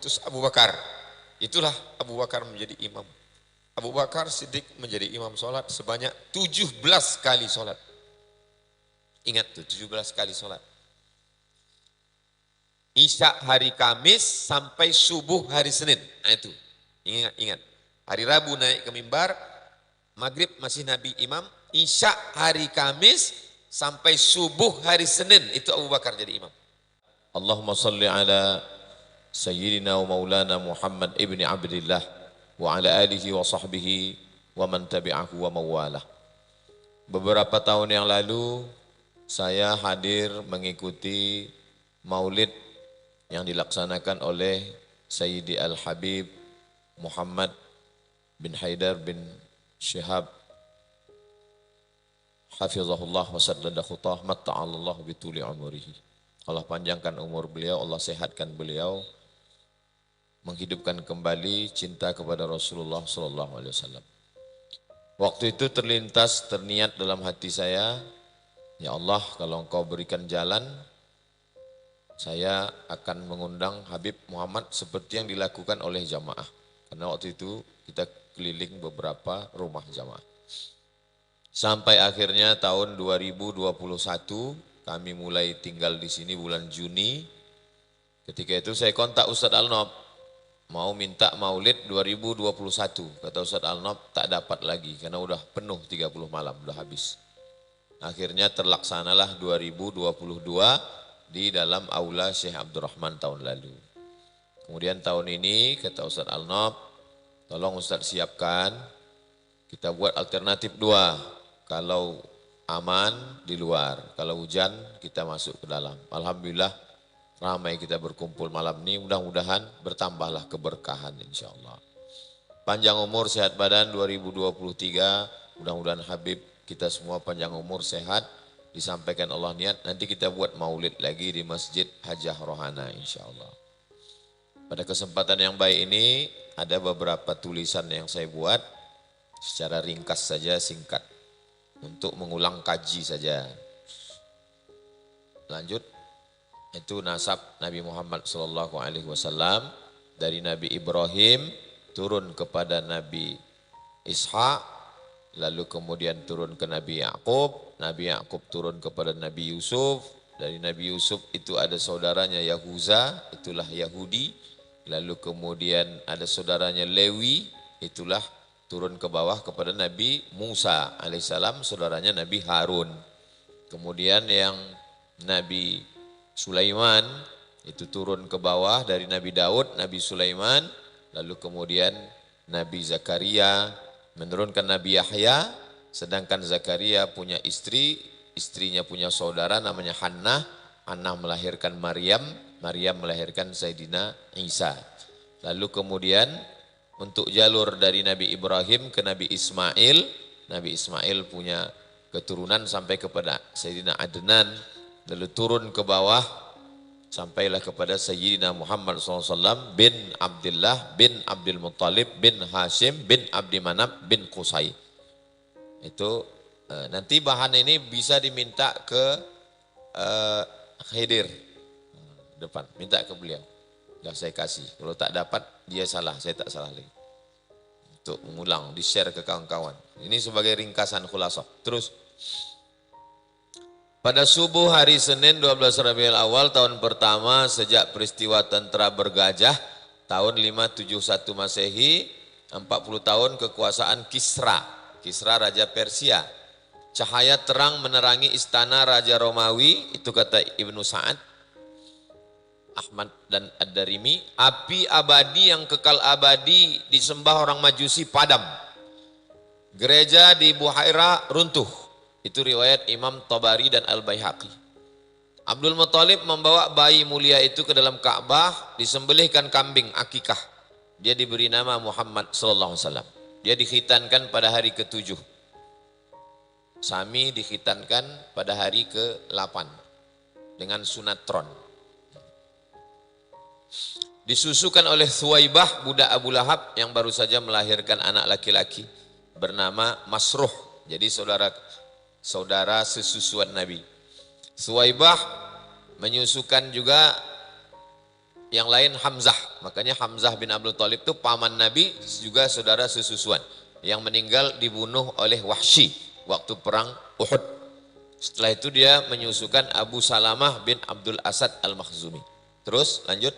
mengutus Abu Bakar. Itulah Abu Bakar menjadi imam. Abu Bakar Siddiq menjadi imam sholat sebanyak 17 kali sholat. Ingat tuh 17 kali sholat. Isya hari Kamis sampai subuh hari Senin. Nah itu, ingat. Hari Rabu naik ke mimbar, Maghrib masih Nabi imam, Isya hari Kamis sampai subuh hari Senin, itu Abu Bakar jadi imam. Allahumma salli ala Sayyidina wa maulana Muhammad ibni Abdillah wa ala alihi wa sahbihi wa man tabi'ahu wa mawalah. Beberapa tahun yang lalu saya hadir mengikuti maulid yang dilaksanakan oleh Sayyidi Al-Habib Muhammad bin Haidar bin Syihab hafizahullah wa saddada khutah matta'alallah bituli umurihi. Allah panjangkan umur beliau, Allah sehatkan beliau, menghidupkan kembali cinta kepada Rasulullah sallallahu alaihi wasallam. Waktu itu terniat dalam hati saya, ya Allah, kalau Engkau berikan jalan, saya akan mengundang Habib Muhammad seperti yang dilakukan oleh jamaah. Karena waktu itu kita keliling beberapa rumah jamaah. Sampai akhirnya tahun 2021 kami mulai tinggal di sini bulan Juni. Ketika itu saya kontak Ustadz Al-Nob, mau minta maulid 2021. Kata Ustadz Al-Nob tak dapat lagi karena udah penuh 30 malam, udah habis. Akhirnya terlaksanalah 2022 di dalam aula Syekh Abdurrahman tahun lalu. Kemudian tahun ini kata Ustadz Al-Nob, tolong Ustadz siapkan, kita buat alternatif 2. Kalau aman di luar, kalau hujan kita masuk ke dalam. Alhamdulillah ramai kita berkumpul malam ini, mudah-mudahan bertambahlah keberkahan insya Allah. Panjang umur sehat badan 2023, mudah-mudahan Habib kita semua panjang umur sehat, disampaikan Allah niat, nanti kita buat maulid lagi di Masjid Hajah Rohana insya Allah. Pada kesempatan yang baik ini ada beberapa tulisan yang saya buat secara ringkas saja, singkat. Untuk mengulang kaji saja. Lanjut, itu nasab Nabi Muhammad SAW dari Nabi Ibrahim turun kepada Nabi Ishak, lalu kemudian turun ke Nabi Yakub turun kepada Nabi Yusuf, dari Nabi Yusuf itu ada saudaranya Yahuza, itulah Yahudi, lalu kemudian ada saudaranya Lewi, itulah turun ke bawah kepada Nabi Musa alaihissalam, saudaranya Nabi Harun. Kemudian yang Nabi Sulaiman itu turun ke bawah dari Nabi Daud, Nabi Sulaiman, lalu kemudian Nabi Zakaria menurunkan Nabi Yahya, sedangkan Zakaria punya istri, istrinya punya saudara namanya Hannah, Hannah melahirkan Maryam, Maryam melahirkan Sayyidina Isa. Lalu kemudian untuk jalur dari Nabi Ibrahim ke Nabi Ismail, Nabi Ismail punya keturunan sampai kepada Sayyidina Adnan, lalu turun ke bawah sampailah kepada Sayyidina Muhammad SAW bin Abdullah bin Abdul Muttalib bin Hashim bin Abdi Manaf bin Qusay. Itu nanti bahan ini bisa diminta ke Khidir depan, minta ke beliau. Sudah saya kasih, kalau tak dapat dia salah, saya tak salah lagi. Untuk mengulang, di-share ke kawan-kawan. Ini sebagai ringkasan khulasah. Terus, pada subuh hari Senin 12 Rabiul Awal tahun pertama sejak peristiwa tentara bergajah tahun 571 Masehi, 40 tahun kekuasaan Kisra, Kisra Raja Persia. Cahaya terang menerangi istana Raja Romawi, itu kata Ibnu Sa'ad, Ahmad dan Ad-Darimi, api abadi yang kekal abadi disembah orang Majusi padam. Gereja di Buhaira runtuh. Itu riwayat Imam Tabari dan Al-Baihaqi. Abdul Muttalib membawa bayi mulia itu ke dalam Ka'bah, disembelihkan kambing akikah. Dia diberi nama Muhammad sallallahu alaihi wasallam. Dia dikhitankan pada hari ke-7. Sami dikhitankan pada hari ke-8 dengan sunatron. Disusukan oleh Thuwaibah, budak Abu Lahab yang baru saja melahirkan anak laki-laki bernama Masruh. Jadi saudara sesusuan Nabi. Thuwaibah menyusukan juga yang lain Hamzah. Makanya Hamzah bin Abdul Thalib itu paman Nabi juga saudara sesusuan. Yang meninggal dibunuh oleh Wahsy waktu perang Uhud. Setelah itu dia menyusukan Abu Salamah bin Abdul Asad al-Makhzumi. Terus lanjut.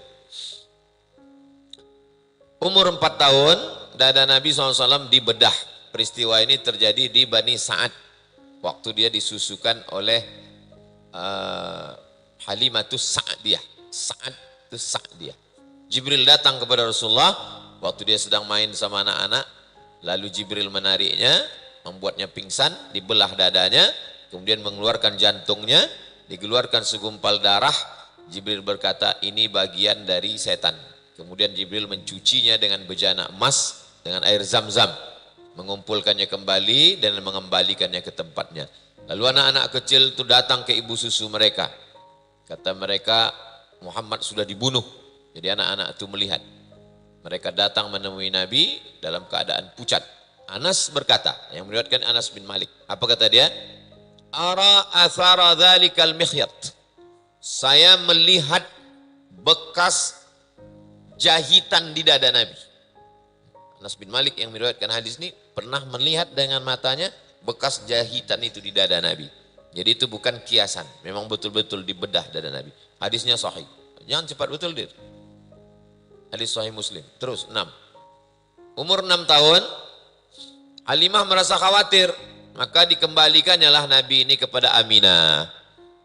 Umur 4 tahun, dada Nabi SAW dibedah. Peristiwa ini terjadi di Bani Sa'ad. Waktu dia disusukan oleh Halimatus Sa'diyah. Sa'atus Sa'diyah. Jibril datang kepada Rasulullah waktu dia sedang main sama anak-anak. Lalu Jibril menariknya, membuatnya pingsan, dibelah dadanya, kemudian mengeluarkan jantungnya, dikeluarkan segumpal darah. Jibril berkata, ini bagian dari setan. Kemudian Jibril mencucinya dengan bejana emas, dengan air zam-zam. Mengumpulkannya kembali dan mengembalikannya ke tempatnya. Lalu anak-anak kecil itu datang ke ibu susu mereka. Kata mereka, Muhammad sudah dibunuh. Jadi anak-anak itu melihat. Mereka datang menemui Nabi dalam keadaan pucat. Anas berkata, yang meriwayatkan Anas bin Malik. Apa kata dia? Ara athara dhalikal mikhyat. Saya melihat bekas jahitan di dada Nabi. Anas bin Malik yang meriwayatkan hadis ini pernah melihat dengan matanya bekas jahitan itu di dada Nabi. Jadi itu bukan kiasan, memang betul-betul dibedah dada Nabi. Hadisnya sahih. Jangan cepat betul dir. Hadis sahih Muslim. Terus 6. Umur 6 tahun, Halimah merasa khawatir, maka dikembalikannya lah Nabi ini kepada Aminah,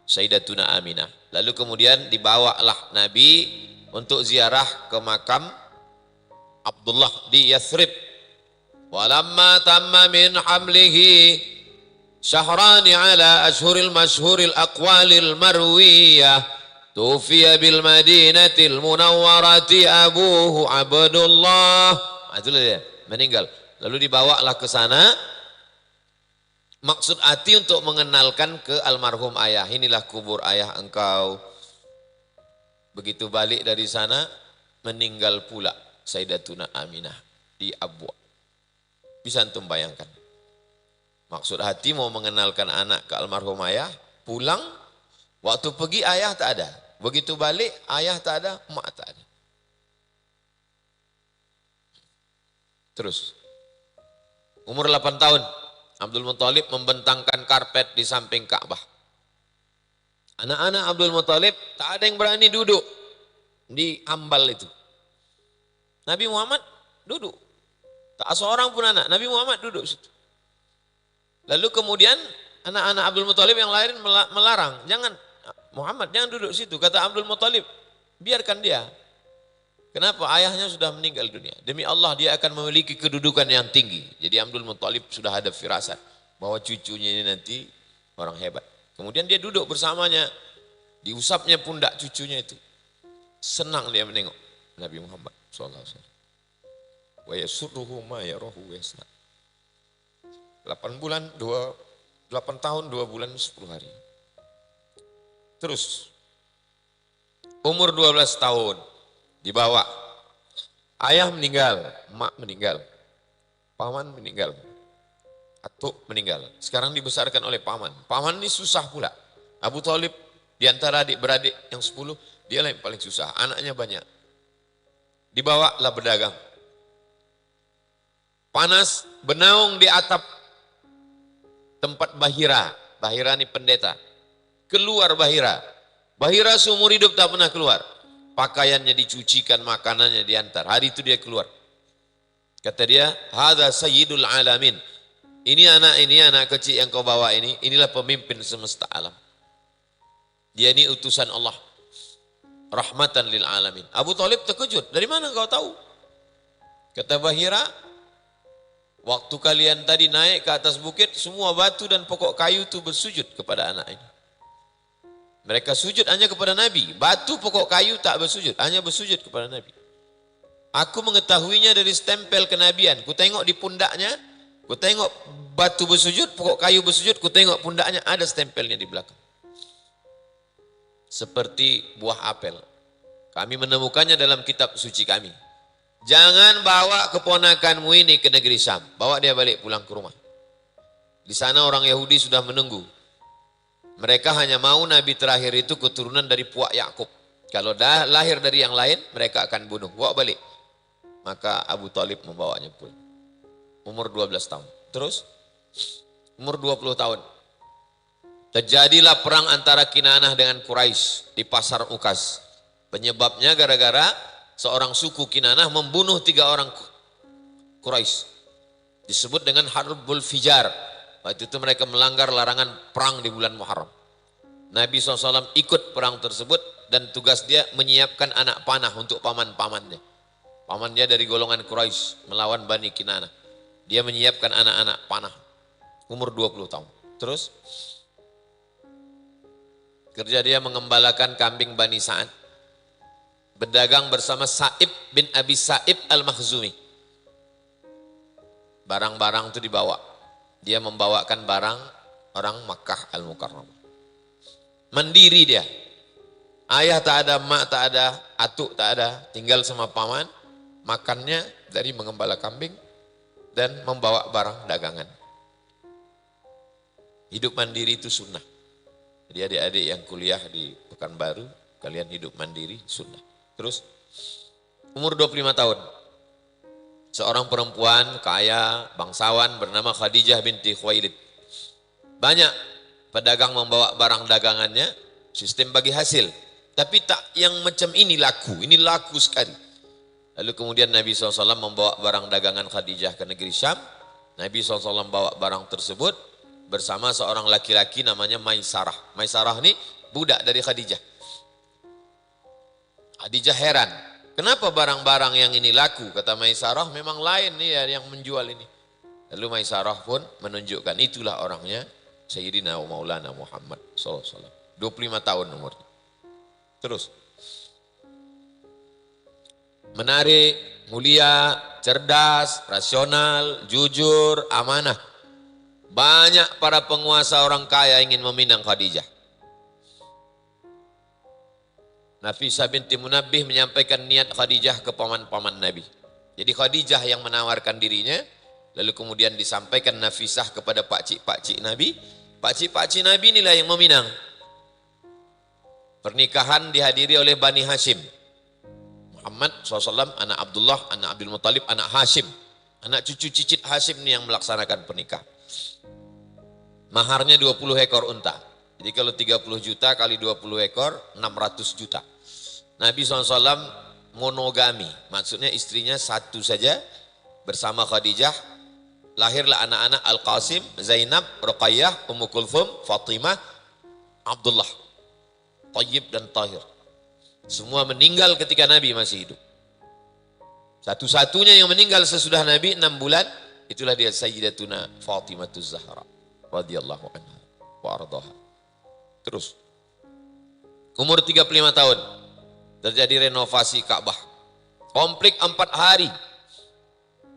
Sayyidatuna Aminah. Lalu kemudian dibawalah Nabi untuk ziarah ke makam Abdullah di Yathrib. Walamma tamma min hamlihi syahrani ala ashhuril mashhuril aqwalil marwiyah tufiya bil madinatil munawwarati abuhu Abdullah. Itulah dia, meninggal. Lalu dibawalah ke sana. Maksud hati untuk mengenalkan ke almarhum ayah. Inilah kubur ayah engkau. Begitu balik dari sana, meninggal pula Sayyidatuna Aminah di Abwa. Bisa antum bayangkan. Maksud hati mau mengenalkan anak ke almarhum ayah, pulang, waktu pergi ayah tak ada. Begitu balik, ayah tak ada, mak tak ada. Terus, umur 8 tahun, Abdul Muthalib membentangkan karpet di samping Ka'bah. Anak-anak Abdul Muthalib tak ada yang berani duduk di ambal itu. Nabi Muhammad duduk. Tak seorang pun anak. Nabi Muhammad duduk situ. Lalu kemudian anak-anak Abdul Muthalib yang lain melarang. Jangan, Muhammad jangan duduk situ. Kata Abdul Muthalib, biarkan dia. Kenapa? Ayahnya sudah meninggal dunia. Demi Allah dia akan memiliki kedudukan yang tinggi. Jadi Abdul Muthalib sudah ada firasat bahwa cucunya ini nanti orang hebat. Kemudian dia duduk bersamanya, diusapnya pundak cucunya itu. Senang dia menengok Nabi Muhammad SAW. Wa yasurruhu ma yarahu yasna. 8 tahun 2 bulan 10 hari. Terus umur 12 tahun dibawa. Ayah meninggal, mak meninggal, paman meninggal, atuk meninggal. Sekarang dibesarkan oleh paman. Paman ini susah pula. Abu Thalib di antara adik-beradik yang 10, dia yang paling susah. Anaknya banyak. Dibawalah berdagang. Panas, bernaung di atap tempat Bahira. Bahira ini pendeta. Keluar Bahira. Bahira seumur hidup tak pernah keluar. Pakaiannya dicucikan, makanannya diantar. Hari itu dia keluar. Kata dia, hadza sayyidul alamin. Ini anak kecil yang kau bawa ini, inilah pemimpin semesta alam. Dia ini utusan Allah. Rahmatan lil alamin. Abu Thalib terkejut. Dari mana kau tahu? Kata Bahira, waktu kalian tadi naik ke atas bukit, semua batu dan pokok kayu itu bersujud kepada anak ini. Mereka sujud hanya kepada Nabi. Batu pokok kayu tak bersujud, hanya bersujud kepada Nabi. Aku mengetahuinya dari stempel kenabian. Ku tengok di pundaknya, ku tengok batu bersujud, pokok kayu bersujud, ku tengok pundaknya ada stempelnya di belakang. Seperti buah apel. Kami menemukannya dalam kitab suci kami. Jangan bawa keponakanmu ini ke negeri Syam. Bawa dia balik pulang ke rumah. Di sana orang Yahudi sudah menunggu. Mereka hanya mau Nabi terakhir itu keturunan dari puak Yakub. Kalau dah lahir dari yang lain, mereka akan bunuh. Bawa balik. Maka Abu Talib membawanya pulang. Umur 12 tahun. Terus, umur 20 tahun. Terjadilah perang antara Kinanah dengan Quraisy di pasar Ukas. Penyebabnya gara-gara seorang suku Kinanah membunuh 3 orang Quraisy. Disebut dengan Harbul Fijar. Waktu itu mereka melanggar larangan perang di bulan Muharram. Nabi SAW ikut perang tersebut dan tugas dia menyiapkan anak panah untuk paman-pamannya. Pamannya dari golongan Quraisy melawan Bani Kinanah. Dia menyiapkan anak-anak panah. Umur 20 tahun. Terus kerja dia mengembalakan kambing Bani Sa'ad. Berdagang bersama Sa'ib bin Abi Sa'ib al-Makhzumi. Barang-barang itu dibawa. Dia membawakan barang orang Makkah al-Mukarramah. Mandiri dia. Ayah tak ada, mak tak ada, atuk tak ada. Tinggal sama paman. Makannya dari mengembala kambing dan membawa barang dagangan. Hidup mandiri itu sunnah. Jadi adik-adik yang kuliah di Pekanbaru, kalian hidup mandiri sunnah. Terus umur 25 tahun. Seorang perempuan kaya, bangsawan bernama Khadijah binti Khuwailid. Banyak pedagang membawa barang dagangannya, sistem bagi hasil. Tapi tak yang macam ini laku sekali. Lalu kemudian Nabi SAW membawa barang dagangan Khadijah ke negeri Syam. Nabi SAW membawa barang tersebut bersama seorang laki-laki namanya Maisarah. Maisarah ini budak dari Khadijah. Khadijah heran, kenapa barang-barang yang ini laku? Kata Maisarah, memang lain nih ya yang menjual ini. Lalu Maisarah pun menunjukkan itulah orangnya Sayyidina Maulana Muhammad SAW. 25 tahun umurnya. Terus. Menarik, mulia, cerdas, rasional, jujur, amanah. Banyak para penguasa orang kaya ingin meminang Khadijah. Nafisah binti Munabbih menyampaikan niat Khadijah ke paman-paman Nabi. Jadi Khadijah yang menawarkan dirinya, lalu kemudian disampaikan Nafisah kepada pakcik-pakcik Nabi. Pakcik-pakcik Nabi inilah yang meminang. Pernikahan dihadiri oleh Bani Hashim. Muhammad SAW, anak Abdullah, anak Abdul Muttalib, anak Hashim. Anak cucu cicit Hashim ini yang melaksanakan pernikahan. Maharnya 20 ekor unta. Jadi kalau 30 juta kali 20 ekor, 600 juta. Nabi SAW monogami, maksudnya istrinya satu saja bersama Khadijah. Lahirlah anak-anak Al-Qasim, Zainab, Ruqayyah, Ummu Kulthum, Fatimah, Abdullah, Tayyib dan Tahir. Semua meninggal ketika Nabi masih hidup. Satu-satunya yang meninggal sesudah Nabi 6 bulan, itulah dia Sayyidatuna Fatimatuz Zahra radhiyallahu anha wa ardhaha. Terus umur 35 tahun terjadi renovasi Ka'bah. Komplit 4 hari.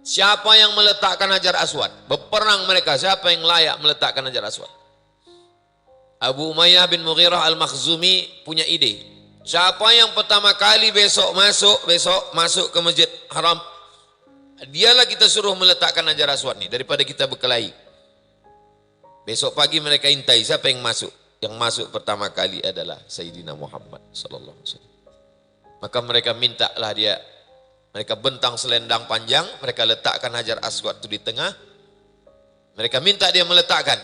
Siapa yang meletakkan Hajar Aswad? Berperang mereka, siapa yang layak meletakkan Hajar Aswad? Abu Umayyah bin Mughirah al-Makhzumi punya ide. Siapa yang pertama kali besok masuk ke Masjid Haram, dialah kita suruh meletakkan Hajar Aswad nih daripada kita berkelahi. Besok pagi mereka intai siapa yang masuk. Yang masuk pertama kali adalah Sayyidina Muhammad sallallahu alaihi wasallam. Maka mereka mintalah dia, mereka bentang selendang panjang, mereka letakkan Hajar Aswad itu di tengah. Mereka minta dia meletakkan,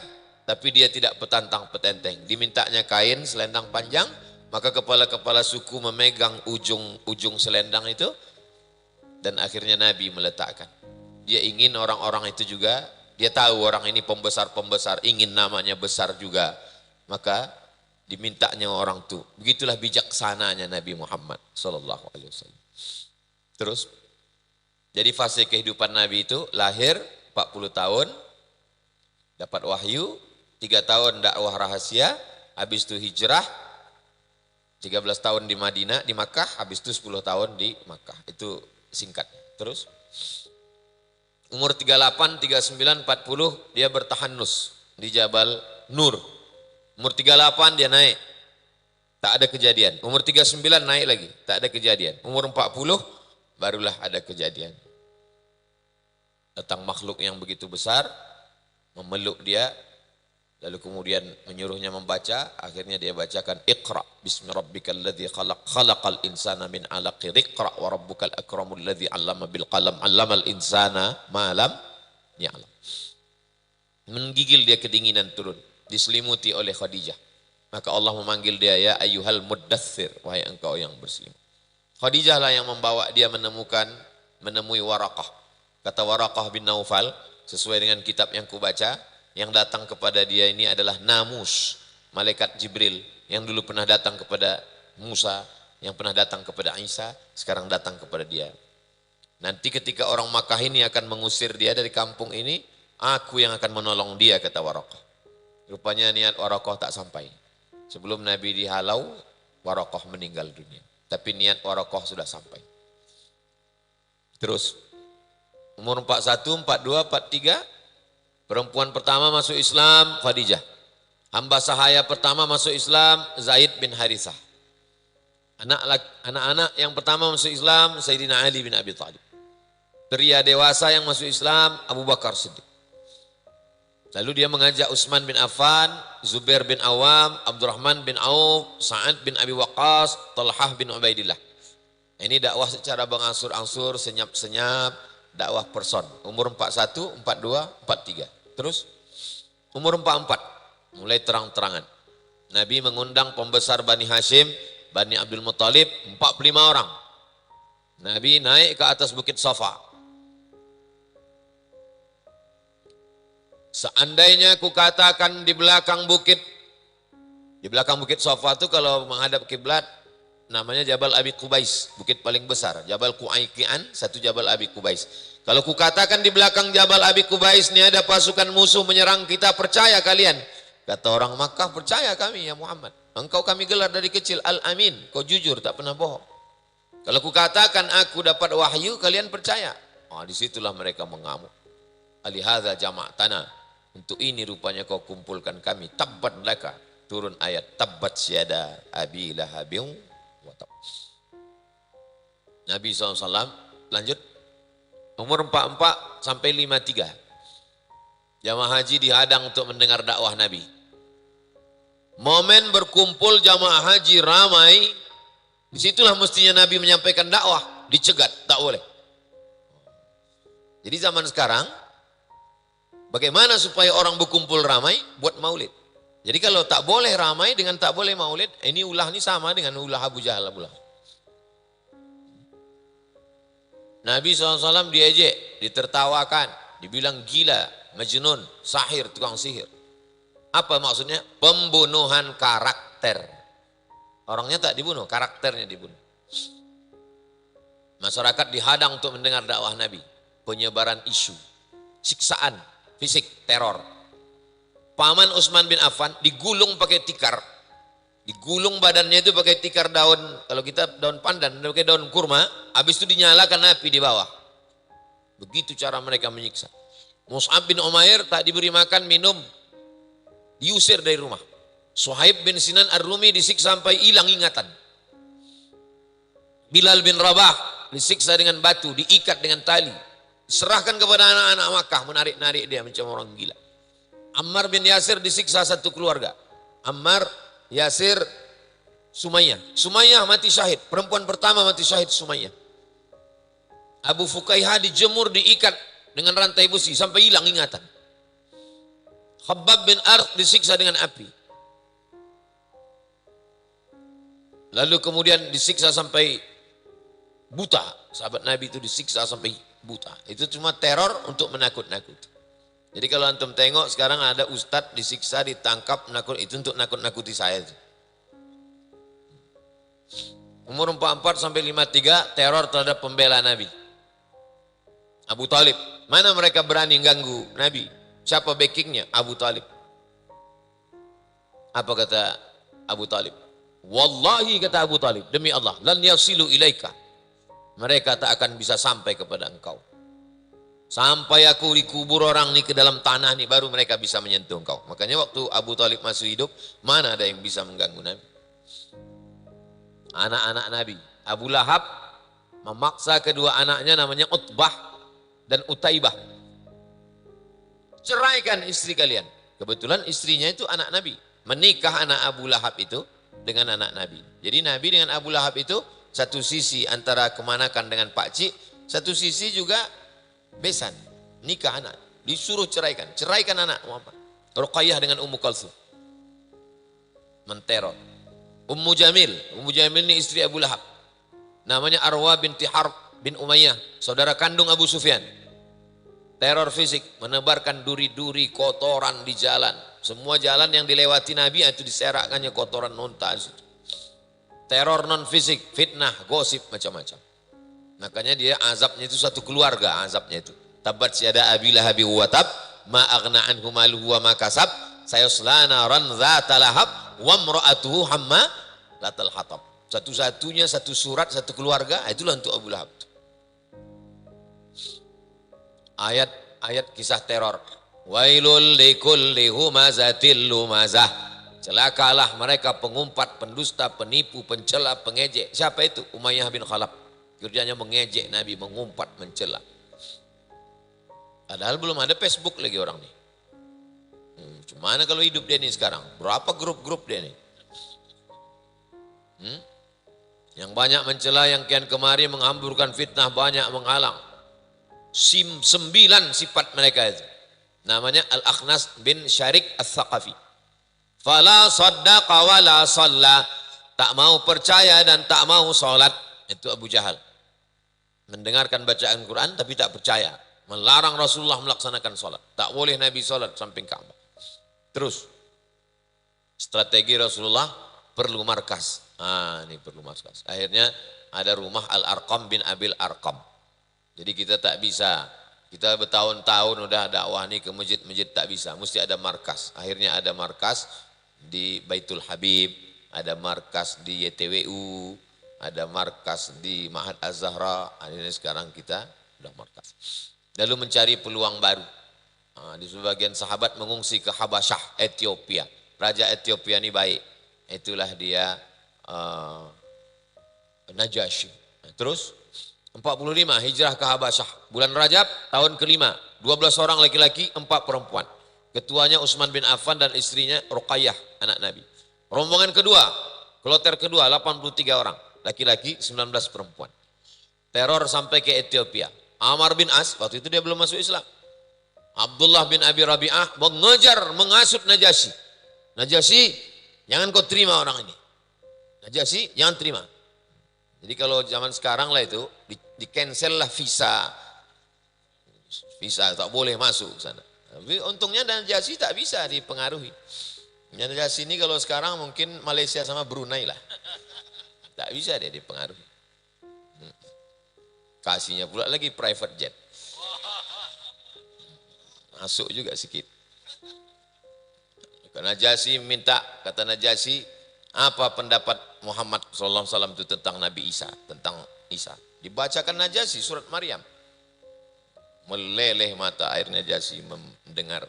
tapi dia tidak petantang-petenteng. Dimintanya kain selendang panjang, maka kepala-kepala suku memegang ujung selendang itu, dan akhirnya Nabi meletakkan. Dia ingin orang-orang itu juga, dia tahu orang ini pembesar-pembesar, ingin namanya besar juga. Maka dimintanya orang itu. Begitulah bijaksananya Nabi Muhammad sallallahu alaihi wasallam. Terus, jadi fase kehidupan Nabi itu lahir 40 tahun, dapat wahyu, 3 tahun dakwah rahasia, habis itu hijrah, 13 tahun di Madinah, di Makkah, habis itu 10 tahun di Makkah. Itu singkat. Terus umur 38, 39, 40 dia bertahannus di Jabal Nur. Umur 38 dia naik, tak ada kejadian. Umur 39 naik lagi, tak ada kejadian. Umur 40 barulah ada kejadian. Datang makhluk yang begitu besar, memeluk dia, Lalu kemudian menyuruhnya membaca, akhirnya dia bacakan Iqra bismi rabbikal ladzi khalaq khalaqal insana min 'alaq Iqra wa rabbukal akramul ladzi 'allama bil qalam 'allamal insana ma lam ya'lam. Menggigil dia kedinginan turun, diselimuti oleh Khadijah. Maka Allah memanggil dia, ya ayyuhal muddaththir, wahai engkau yang berselimut. Khadijah lah yang membawa dia menemui Waraqah. Kata Waraqah bin Naufal, sesuai dengan kitab yang kubaca, yang datang kepada dia ini adalah Namus, malaikat Jibril, yang dulu pernah datang kepada Musa, yang pernah datang kepada Isa, sekarang datang kepada dia. Nanti ketika orang Makkah ini akan mengusir dia dari kampung ini, aku yang akan menolong dia, kata Waraqah. Rupanya niat Waraqah tak sampai. Sebelum Nabi dihalau, Waraqah meninggal dunia. Tapi niat Waraqah sudah sampai. Terus, umur 41, 42, 43, perempuan pertama masuk Islam, Khadijah. Hamba sahaya pertama masuk Islam, Zaid bin Harithah. Anak-anak yang pertama masuk Islam, Sayyidina Ali bin Abi Thalib. Pria dewasa yang masuk Islam, Abu Bakar Siddiq. Lalu dia mengajak Utsman bin Affan, Zubair bin Awam, Abdurrahman bin Auf, Sa'ad bin Abi Waqqas, Talhah bin Ubaidillah. Ini dakwah secara berangsur-angsur, senyap-senyap, dakwah person. Umur 41, 42, 43. Terus umur 44, mulai terang-terangan. Nabi mengundang pembesar Bani Hashim, Bani Abdul Muttalib, 45 orang. Nabi naik ke atas bukit Safa. Seandainya ku katakan di belakang bukit Safa itu kalau menghadap kiblat namanya Jabal Abi Qubais, bukit paling besar. Jabal Qu'aiqian, satu Jabal Abi Qubais. Kalau ku katakan di belakang Jabal Abi Qubais ini ada pasukan musuh menyerang kita, percaya kalian? Kata orang Makkah, percaya kami ya Muhammad. Engkau kami gelar dari kecil Al-Amin, kau jujur tak pernah bohong. Kalau ku katakan aku dapat wahyu, kalian percaya? Disitulah mereka mengamuk. Alihadza jama'tana, untuk ini rupanya kau kumpulkan kami. Tabbat laka, turun ayat tabbat syada abi lahabin wa tab. Nabi SAW lanjut, umur 44 sampai 53. Jamaah haji dihadang untuk mendengar dakwah Nabi. Momen berkumpul jamaah haji ramai, disitulah mestinya Nabi menyampaikan dakwah, dicegat, tak boleh. Jadi zaman sekarang, bagaimana supaya orang berkumpul ramai? Buat maulid. Jadi kalau tak boleh ramai dengan tak boleh maulid, ini ulah ini sama dengan ulah Abu Jahal. Nabi SAW diejek, ditertawakan, dibilang gila, majnun, sahir, tukang sihir. Apa maksudnya? Pembunuhan karakter. Orangnya tak dibunuh, karakternya dibunuh. Masyarakat dihadang untuk mendengar dakwah Nabi. Penyebaran isu, siksaan, fisik, teror. Paman Utsman bin Affan digulung pakai tikar. Digulung badannya itu pakai tikar daun, kalau kita daun pandan, pakai daun kurma, habis itu dinyalakan api di bawah. Begitu cara mereka menyiksa. Mus'ab bin Umair tak diberi makan, minum, diusir dari rumah. Suhaib bin Sinan Ar-Rumi disiksa sampai hilang ingatan. Bilal bin Rabah disiksa dengan batu, diikat dengan tali. Diserahkan kepada anak-anak Makkah, menarik-narik dia macam orang gila. Ammar bin Yasir disiksa satu keluarga. Ammar, Yasir, Sumayyah. Sumayyah mati syahid, perempuan pertama mati syahid Sumayyah. Abu Fukaihah dijemur, diikat dengan rantai besi sampai hilang ingatan. Khabbab bin Arth disiksa dengan api. Lalu kemudian disiksa sampai buta. Sahabat Nabi itu disiksa sampai buta. Itu cuma teror untuk menakut-nakuti. Jadi kalau antum tengok sekarang ada ustadz disiksa, ditangkap, itu untuk nakut-nakuti saya. Umur 44 sampai 53 teror terhadap pembela Nabi. Abu Talib. Mana mereka berani ganggu Nabi? Siapa backingnya? Abu Talib. Apa kata Abu Talib? Wallahi, kata Abu Talib, demi Allah, lan yasilu ilaika. Mereka tak akan bisa sampai kepada engkau. Sampai aku dikubur orang ni ke dalam tanah ni, baru mereka bisa menyentuh engkau. Makanya waktu Abu Talib masih hidup, mana ada yang bisa mengganggu Nabi? Anak-anak Nabi. Abu Lahab memaksa kedua anaknya namanya Utbah dan Utaibah. Ceraikan istri kalian. Kebetulan istrinya itu anak Nabi. Menikah anak Abu Lahab itu dengan anak Nabi. Jadi Nabi dengan Abu Lahab itu satu sisi antara kemanakan dengan pakcik, satu sisi juga besan. Nikah anak. Disuruh ceraikan. Ceraikan anak Muhammad. Ruqayyah dengan Ummu Kalsum. Menteror. Ummu Jamil. Ummu Jamil ini istri Abu Lahab. Namanya Arwa binti Harb bin Umayyah. Saudara kandung Abu Sufyan. Teror fisik. Menebarkan duri-duri kotoran di jalan. Semua jalan yang dilewati Nabi itu diserakkannya kotoran unta. Teror non fisik. Fitnah, gosip, macam-macam. Makanya dia azabnya itu satu keluarga azabnya itu. Tabat siada Abi Lahabi wa tab. Ma aghna anhu maluhu wa ma kasab. Sayasla naran dzata lahab. Wa mra'atuhu hamma latal hatab. Satu-satunya satu surat satu keluarga itulah untuk Abu Lahab. Ayat kisah teror. Wailul likulli humazatil lumazah. Celakalah mereka pengumpat, pendusta, penipu, pencela, pengejek. Siapa itu? Umayyah bin Khalaf. Kerjanya mengejek Nabi, mengumpat, mencela. Padahal belum ada Facebook lagi orang nih. Gimana kalau hidup dia nih sekarang? Berapa grup-grup dia nih? Yang banyak mencela, yang kian kemari menghamburkan fitnah, banyak menghalang. 9 sifat mereka itu. Namanya Al-Akhnas bin Syarik Al-Thaqafi. Fala saddaqa wa la salla. Tak mau percaya dan tak mau salat. Itu Abu Jahal. Mendengarkan bacaan Quran tapi tak percaya. Melarang Rasulullah melaksanakan salat. Tak boleh Nabi salat samping Ka'bah. Terus. Strategi Rasulullah perlu markas. Ini perlu markas. Akhirnya ada rumah Al-Arqam bin Abil Arqam. Jadi kita tak bisa, kita bertahun-tahun udah dakwah nih ke masjid-masjid tak bisa, mesti ada markas. Akhirnya ada markas di Baitul Habib, ada markas di YTWU, ada markas di Ma'had Az-Zahra. Akhirnya sekarang kita udah markas. Lalu mencari peluang baru. Di sebagian sahabat mengungsi ke Habasyah, Ethiopia. Raja Ethiopia ini baik. Itulah dia Najasyi. Terus 45 hijrah ke Habasyah. Bulan Rajab tahun kelima. 12 orang laki-laki, 4 perempuan. Ketuanya Utsman bin Affan dan istrinya Ruqayyah, anak Nabi. Rombongan kedua, kloter kedua 83 orang. Laki-laki 19 perempuan. Teror sampai ke Ethiopia. Amr bin As, waktu itu dia belum masuk Islam. Abdullah bin Abi Rabi'ah mengejar, mengasut Najasyi. Najasyi, jangan kau terima orang ini. Najasyi, jangan terima. Jadi kalau zaman sekarang lah itu, di cancel lah visa. Visa tak boleh masuk ke sana. Tapi untungnya Najasyi tak bisa dipengaruhi. Najasyi ini kalau sekarang mungkin Malaysia sama Brunei lah. Tak bisa dia dipengaruhi. Kasihnya pula lagi private jet. Masuk juga sikit. Najasyi minta, kata Najasyi, apa pendapat Muhammad SAW itu tentang Nabi Isa, tentang Isa. Dibacakan Najasyi surat Maryam. Meleleh mata air Najasyi mendengar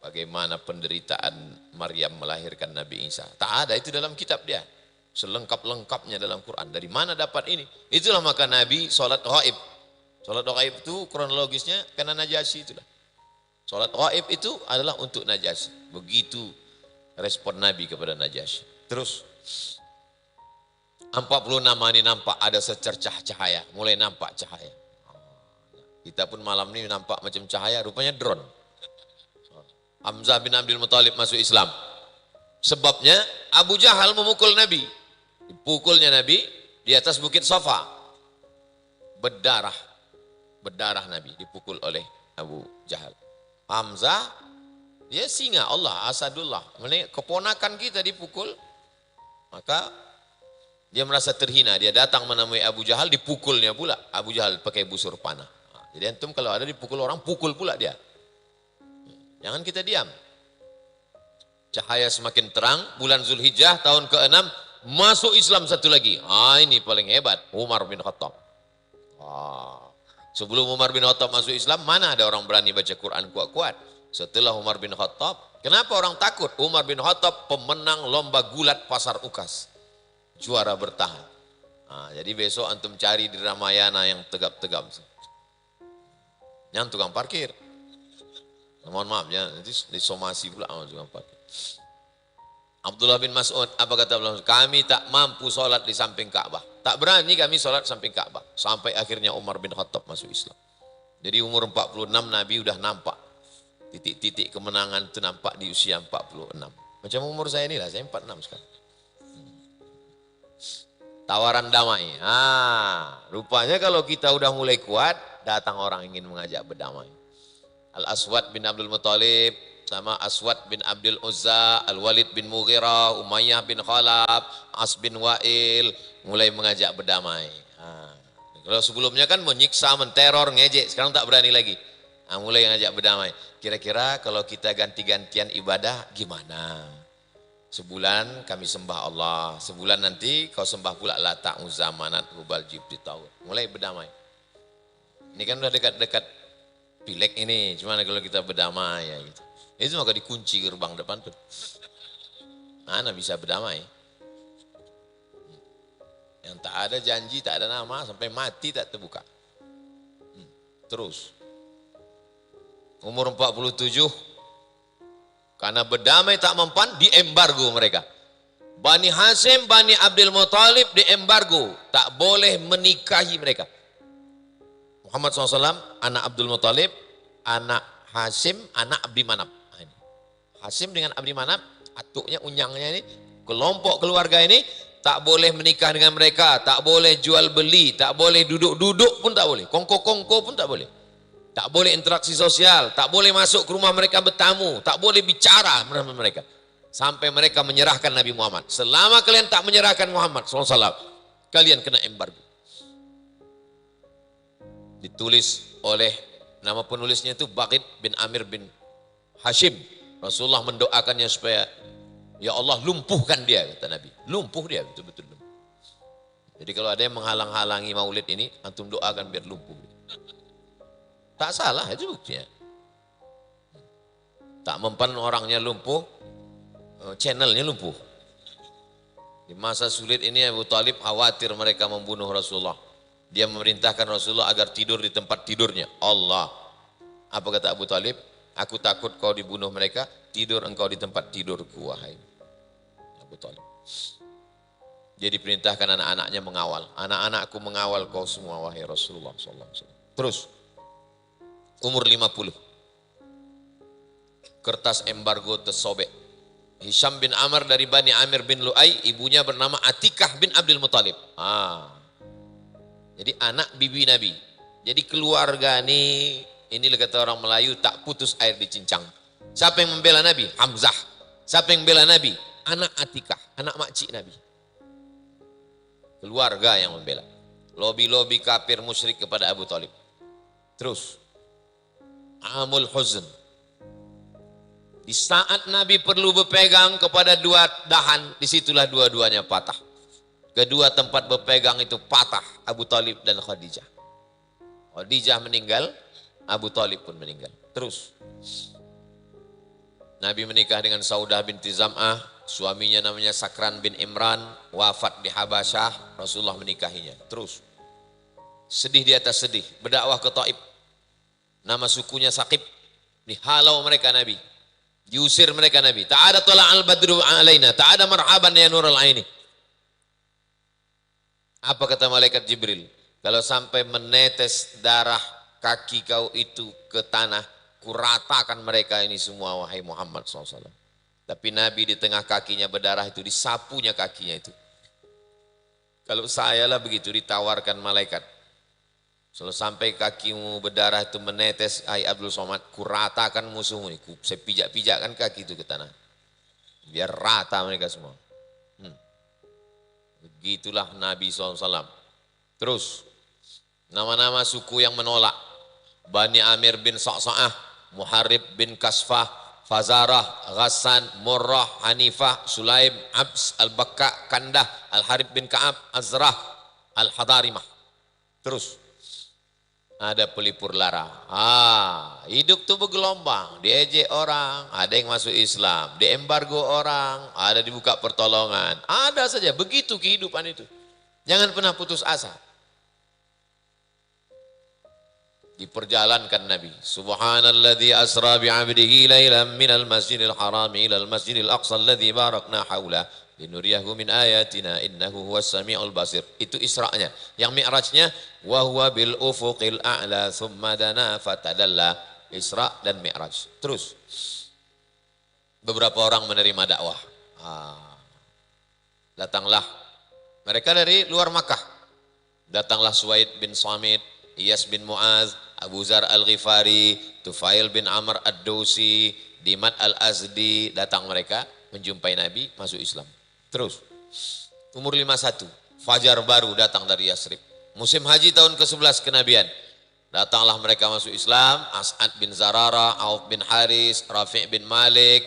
bagaimana penderitaan Maryam melahirkan Nabi Isa. Tak ada itu dalam kitab dia. Selengkap-lengkapnya dalam Quran. Dari mana dapat ini? Itulah maka Nabi sholat ghaib. Sholat ghaib itu kronologisnya karena Najasyi itulah. Sholat ghaib itu adalah untuk Najasyi. Begitu respon Nabi kepada Najasyi. Terus 40 nama ini nampak ada secercah cahaya. Mulai nampak cahaya. Kita pun malam ini nampak macam cahaya. Rupanya drone. Hamzah bin Abdul Muthalib masuk Islam. Sebabnya Abu Jahal memukul Nabi. Dipukulnya Nabi di atas bukit Safa. Berdarah. Berdarah Nabi dipukul oleh Abu Jahal. Hamzah, dia singa Allah, Asadullah. Keponakan kita dipukul. Maka dia merasa terhina. Dia datang menemui Abu Jahal, dipukulnya pula. Abu Jahal pakai busur panah. Jadi antum kalau ada dipukul orang, pukul pula dia. Jangan kita diam. Cahaya semakin terang, bulan Zulhijjah tahun ke-6, masuk Islam satu lagi. Ini paling hebat, Umar bin Khattab. Sebelum Umar bin Khattab masuk Islam, mana ada orang berani baca Quran kuat-kuat? Setelah Umar bin Khattab, kenapa orang takut? Umar bin Khattab pemenang lomba gulat pasar Ukas. Juara bertahan. Jadi besok antum cari di Ramayana yang tegap-tegap. Yang tukang parkir. Mohon maaf ya, nanti disomasi pula juga pakai. Abdullah bin Mas'ud, apa kata Abdullah? Kami tak mampu sholat di samping Ka'bah. Tak berani kami sholat samping Ka'bah. Sampai akhirnya Umar bin Khattab masuk Islam. Jadi umur 46 Nabi udah nampak. Titik-titik kemenangan itu nampak di usia 46. Macam umur saya inilah, saya 46 sekarang. Tawaran damai. Rupanya kalau kita udah mulai kuat, datang orang ingin mengajak berdamai. Al-Aswad bin Abdul Muttalib, sama Aswad bin Abdul Uzza, Al-Walid bin Mughirah, Umayyah bin Khalaf, As bin Wa'il, mulai mengajak berdamai. Kalau sebelumnya kan menyiksa, menteror, ngejek, sekarang tak berani lagi. Mulai ngajak berdamai. Kira-kira kalau kita ganti-gantian ibadah gimana? Sebulan kami sembah Allah, sebulan nanti kau sembah pula Lata, Uzza, Manat, Hubal, Jibti, Taut. Mulai berdamai. Ini kan udah dekat-dekat Pileg ini, cuma kalau kita berdamai ya gitu. Itu maka dikunci gerbang depan tuh. Mana bisa berdamai? Yang tak ada janji, tak ada nama, sampai mati tak terbuka. Terus. Umur 47, karena berdamai tak mempan, diembargo mereka. Bani Hasyim, Bani Abdul Muttalib diembargo, tak boleh menikahi mereka. Muhammad SAW, anak Abdul Muttalib, anak Hasyim, anak Abdi Manaf. Hasyim dengan Abdi Manaf, atuknya, unyangnya ini, kelompok keluarga ini, tak boleh menikah dengan mereka, tak boleh jual beli, tak boleh duduk-duduk pun tak boleh, kongko-kongko pun tak boleh. Tak boleh interaksi sosial, tak boleh masuk ke rumah mereka bertamu, tak boleh bicara bersama mereka. Sampai mereka menyerahkan Nabi Muhammad. Selama kalian tak menyerahkan Muhammad SAW, kalian kena embargo. Ditulis oleh, nama penulisnya itu Baqid bin Amir bin Hashim. Rasulullah mendoakannya supaya, ya Allah lumpuhkan dia, kata Nabi. Lumpuh dia, betul-betul lumpuh. Jadi kalau ada yang menghalang-halangi maulid ini, antum doakan biar lumpuh. Tak salah, itu buktinya. Tak mempan orangnya lumpuh, channelnya lumpuh. Di masa sulit ini Abu Talib khawatir mereka membunuh Rasulullah. Dia memerintahkan Rasulullah agar tidur di tempat tidurnya. Allah. Apa kata Abu Talib? Aku takut kau dibunuh mereka, tidur engkau di tempat tidurku, wahai Abu Talib. Dia diperintahkan anak-anaknya mengawal. Anak-anakku mengawal kau semua, wahai Rasulullah SAW. Terus. Umur 50. Kertas embargo tersobek. Hisham bin Amr dari Bani Amir bin Lu'ay, ibunya bernama Atikah bin Abdul Muttalib. Jadi anak bibi Nabi. Jadi keluarga ini kata orang Melayu, tak putus air di cincang. Siapa yang membela Nabi? Hamzah. Siapa yang membela Nabi? Anak Atikah, anak makcik Nabi. Keluarga yang membela. Lobi-lobi kafir musyrik kepada Abu Talib. Terus. Amul Huzn. Di saat Nabi perlu berpegang kepada dua dahan, disitulah dua-duanya patah. Kedua tempat berpegang itu patah, Abu Talib dan Khadijah. Khadijah meninggal, Abu Talib pun meninggal. Terus. Nabi menikah dengan Saudah binti Zam'ah, suaminya namanya Sakran bin Imran, wafat di Habasyah, Rasulullah menikahinya. Terus. Sedih di atas sedih, berdakwah ke Taif. Nama sukunya Saqib, dihalau mereka Nabi, diusir mereka Nabi. Tak ada tala al-badru alaina, tak ada marhaban ya nurul aini. Apa kata malaikat Jibril? Kalau sampai menetes darah kaki kau itu ke tanah, kuratakan mereka ini semua, wahai Muhammad SAW. Tapi Nabi di tengah kakinya berdarah itu, disapunya kakinya itu. Kalau saya lah begitu ditawarkan malaikat. Kalau sampai kakimu berdarah itu menetes, hai Abdul Somad, kuratakan musuhmu ini. Saya pijak-pijakkan kaki itu ke tanah. Biar rata mereka semua. Begitulah Nabi SAW. Terus, nama-nama suku yang menolak. Bani Amir bin Sa'sa'ah, Muharib bin Kasfah, Fazarah, Ghassan, Murrah, Hanifah, Sulaim, Abs, Al-Bakka, Kandah, Al-Harib bin Ka'ab, Azrah, Al-Hadarimah. Terus. Ada pelipur lara. Hidup tuh bergelombang, diejek orang, ada yang masuk Islam, diembargo orang, ada dibuka pertolongan. Ada saja, begitu kehidupan itu. Jangan pernah putus asa. Diperjalankan Nabi. Subhanalladzi asra bi'abdihi lailan minal masjidil haram ilal masjidil aqsa alladzi barakna haula linuriyahu min ayatina innahu huwas samiul basir. Itu Isra'nya. Yang Mi'rajnya wa huwa bil ufuqil a'la thumma dana fatadalla. Isra dan Mi'raj. Terus beberapa orang menerima dakwah. Datanglah mereka dari luar Makkah. Datanglah Suwaid bin Samit, Iyas bin Mu'az, Abu Zar al-Ghifari, Tufail bin Amr ad-Dawsi, Dimat al-Azdi, datang mereka menjumpai Nabi, masuk Islam. Terus, umur 51, fajar baru datang dari Yasrib. Musim haji tahun ke-11 kenabian. Datanglah mereka masuk Islam, As'ad bin Zarara, Auf bin Haris, Rafi' bin Malik,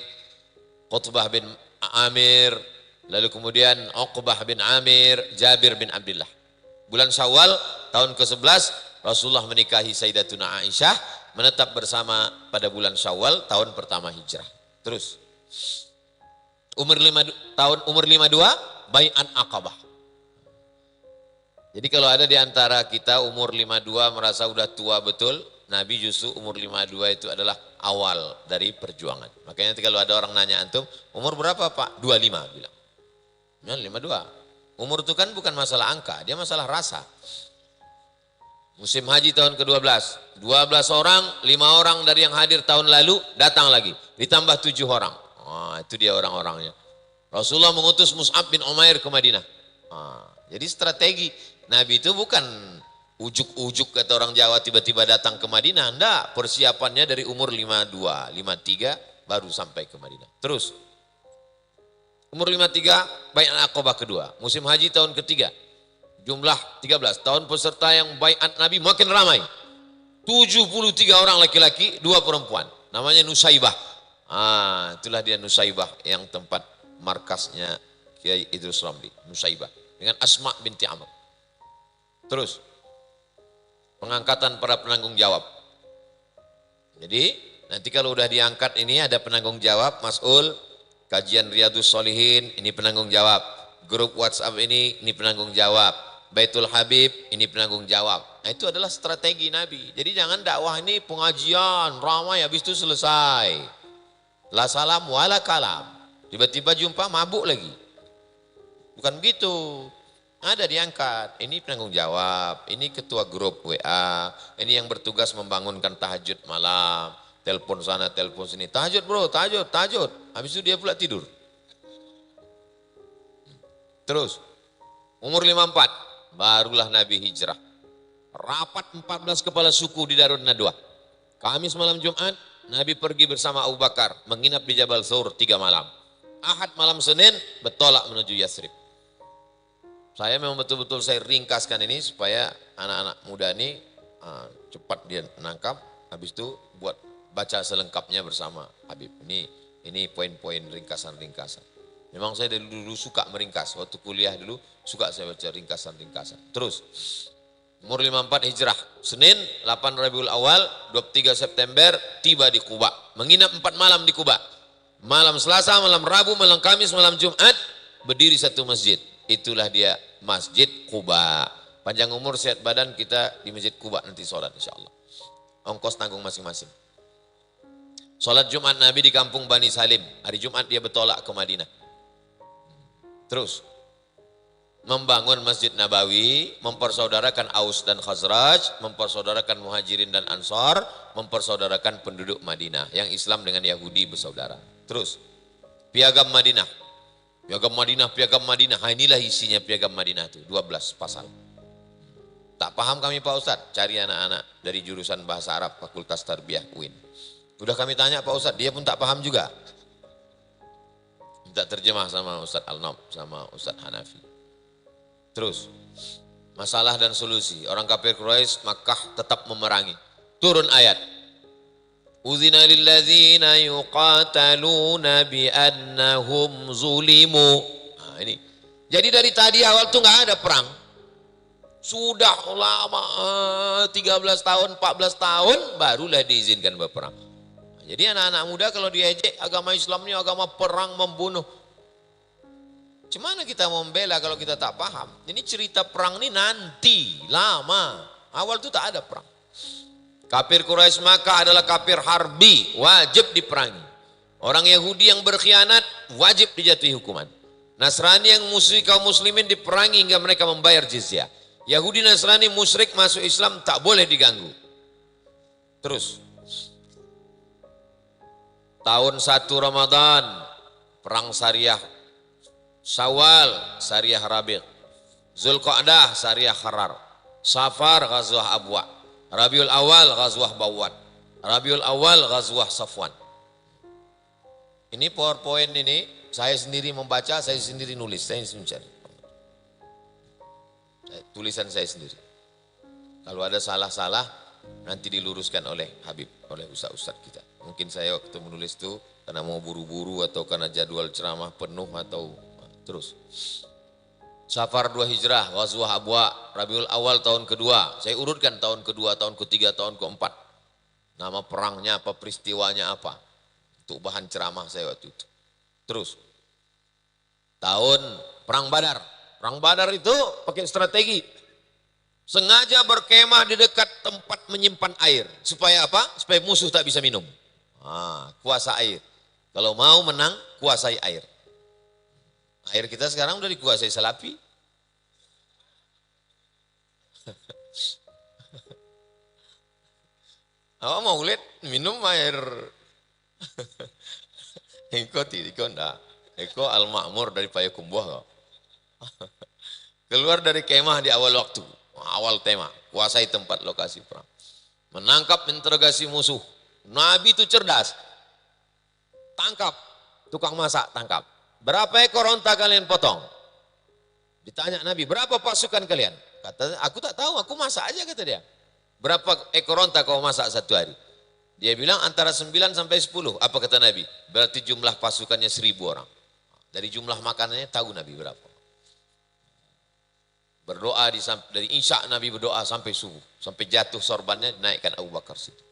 Qutbah bin Amir, lalu kemudian Uqbah bin Amir, Jabir bin Abdullah. Bulan Syawal tahun ke-11 Rasulullah menikahi Sayyidatuna Aisyah, menetap bersama pada bulan Syawal tahun pertama hijrah. Terus umur 52 bai'an Aqabah. Jadi kalau ada di antara kita umur 52 merasa udah tua betul, Nabi justru umur 52 itu adalah awal dari perjuangan. Makanya nanti kalau ada orang nanya antum, umur berapa Pak? 25 bilang. Ya 52. Umur itu kan bukan masalah angka, dia masalah rasa. Musim haji tahun ke-12, 12 orang, 5 orang dari yang hadir tahun lalu datang lagi, ditambah 7 orang. Itu dia orang-orangnya. Rasulullah mengutus Mus'ab bin Umair ke Madinah. Jadi strategi Nabi itu bukan ujuk-ujuk kata orang Jawa tiba-tiba datang ke Madinah. Enggak, persiapannya dari umur 52, 53 baru sampai ke Madinah. Terus umur 53 bai'at Aqabah kedua, musim haji tahun ketiga. Jumlah 13, tahun peserta yang bai'at Nabi makin ramai. 73 orang laki-laki, 2 perempuan. Namanya Nusaibah. Itulah dia Nusaibah yang tempat markasnya Kiai Idrus Ramli. Nusaibah dengan Asma binti Amr. Terus pengangkatan para penanggung jawab. Jadi nanti kalau udah diangkat ini ada penanggung jawab, mas'ul, kajian Riyadhus Shalihin, ini penanggung jawab. Grup WhatsApp ini penanggung jawab. Baitul Habib, ini penanggung jawab. Nah, itu adalah strategi Nabi. Jadi jangan dakwah ini pengajian, ramai habis itu selesai. La salam wala kalam. Tiba-tiba jumpa mabuk lagi. Bukan begitu. Ada diangkat, ini penanggung jawab, ini ketua grup WA, ini yang bertugas membangunkan tahajud malam, telepon sana, telepon sini. Tahajud bro, tahajud. Habis itu dia pula tidur. Terus, umur 54. Barulah Nabi hijrah. Rapat 14 kepala suku di Darun Nadwah. Kamis malam Jumat, Nabi pergi bersama Abu Bakar, menginap di Jabal Thawr 3 malam. Ahad malam Senin, bertolak menuju Yasrib. Saya memang betul-betul saya ringkaskan ini supaya anak-anak muda ini cepat dia nangkap, habis itu buat baca selengkapnya bersama Habib. Ini poin-poin ringkasan-ringkasan. Memang saya dari dulu suka meringkas, waktu kuliah dulu suka saya baca ringkasan-ringkasan. Terus, umur 54 hijrah, Senin 8 Rabiul Awal, 23 September tiba di Kuba. Menginap 4 malam di Kuba. Malam Selasa, malam Rabu, malam Kamis, malam Jumat, berdiri satu masjid. Itulah dia Masjid Kuba. Panjang umur, sehat badan, kita di Masjid Kuba nanti sholat insya Allah. Ongkos tanggung masing-masing. Sholat Jumat Nabi di kampung Bani Salim. Hari Jumat dia bertolak ke Madinah. Terus membangun Masjid Nabawi, mempersaudarakan Aus dan Khazraj, mempersaudarakan Muhajirin dan Ansar, mempersaudarakan penduduk Madinah yang Islam dengan Yahudi bersaudara. Terus Piagam Madinah. Piagam Madinah. Inilah isinya Piagam Madinah itu, 12 pasal. Tak paham kami Pak Ustadz, cari anak-anak dari jurusan bahasa Arab Fakultas Tarbiyah UIN. Udah kami tanya Pak Ustadz, dia pun tak paham juga. Minta terjemah sama Ustadz Al-Nab, sama Ustadz Hanafi. Terus, masalah dan solusi. Orang kafir Quraisy Makkah tetap memerangi. Turun ayat. Uzina lilladzina yuqataluna bi'annahum zulimu. Nah ini. Jadi dari tadi awal tuh nggak ada perang. Sudah lama, 13 tahun, 14 tahun, barulah diizinkan berperang. Jadi anak-anak muda kalau diejek agama Islamnya agama perang membunuh. Gimana kita mau membela kalau kita tak paham? Ini cerita perang ini nanti, lama. Awal itu tak ada perang. Kafir Quraisy Makkah adalah kafir harbi, wajib diperangi. Orang Yahudi yang berkhianat wajib dijatuhi hukuman. Nasrani yang musuhi kaum muslimin diperangi hingga mereka membayar jizyah. Yahudi Nasrani musyrik masuk Islam tak boleh diganggu. Terus tahun 1 Ramadan perang Syariah, Syawal Syariah Rabi', Zulqa'dah Syariah Harar, Safar Ghazwah Abwa, Rabiul Awal Ghazwah Bawat, Rabiul Awal Ghazwah Safwan. Ini PowerPoint ini saya sendiri membaca, saya sendiri nulis, saya sendiri mencari. Tulisan saya sendiri. Kalau ada salah-salah nanti diluruskan oleh Habib, oleh ustaz-ustaz kita. Mungkin saya waktu menulis itu karena mau buru-buru atau karena jadwal ceramah penuh atau terus. Safar 2 Hijrah, Ghazwah Abwa, Rabiul Awal tahun kedua. Saya urutkan tahun kedua, tahun ketiga, tahun keempat. Nama perangnya apa, peristiwanya apa. Untuk bahan ceramah saya waktu itu. Terus. Tahun Perang Badar. Perang Badar itu pakai strategi. Sengaja berkemah di dekat tempat menyimpan air. Supaya apa? Supaya musuh tak bisa minum. Kuasa air. Kalau mau menang, kuasai air. Air kita sekarang udah dikuasai Salafi. Awak mau lihat minum air. Iko ndak. Iko al-ma'mur dari Payakumbuh kau. Keluar dari kemah di awal waktu. Awal tema. Kuasai tempat lokasi perang. Menangkap interogasi musuh. Nabi itu cerdas. Tangkap. Tukang masak tangkap. Berapa ekor onta kalian potong? Ditanya Nabi, berapa pasukan kalian? Kata, aku tak tahu, aku masak aja kata dia. Berapa ekor onta kau masak satu hari? Dia bilang antara 9 sampai 10. Apa kata Nabi? Berarti jumlah pasukannya 1000 orang. Dari jumlah makanannya tahu Nabi berapa. Berdoa dari Isya Nabi berdoa sampai subuh. Sampai jatuh sorbannya dinaikkan Abu Bakar situ.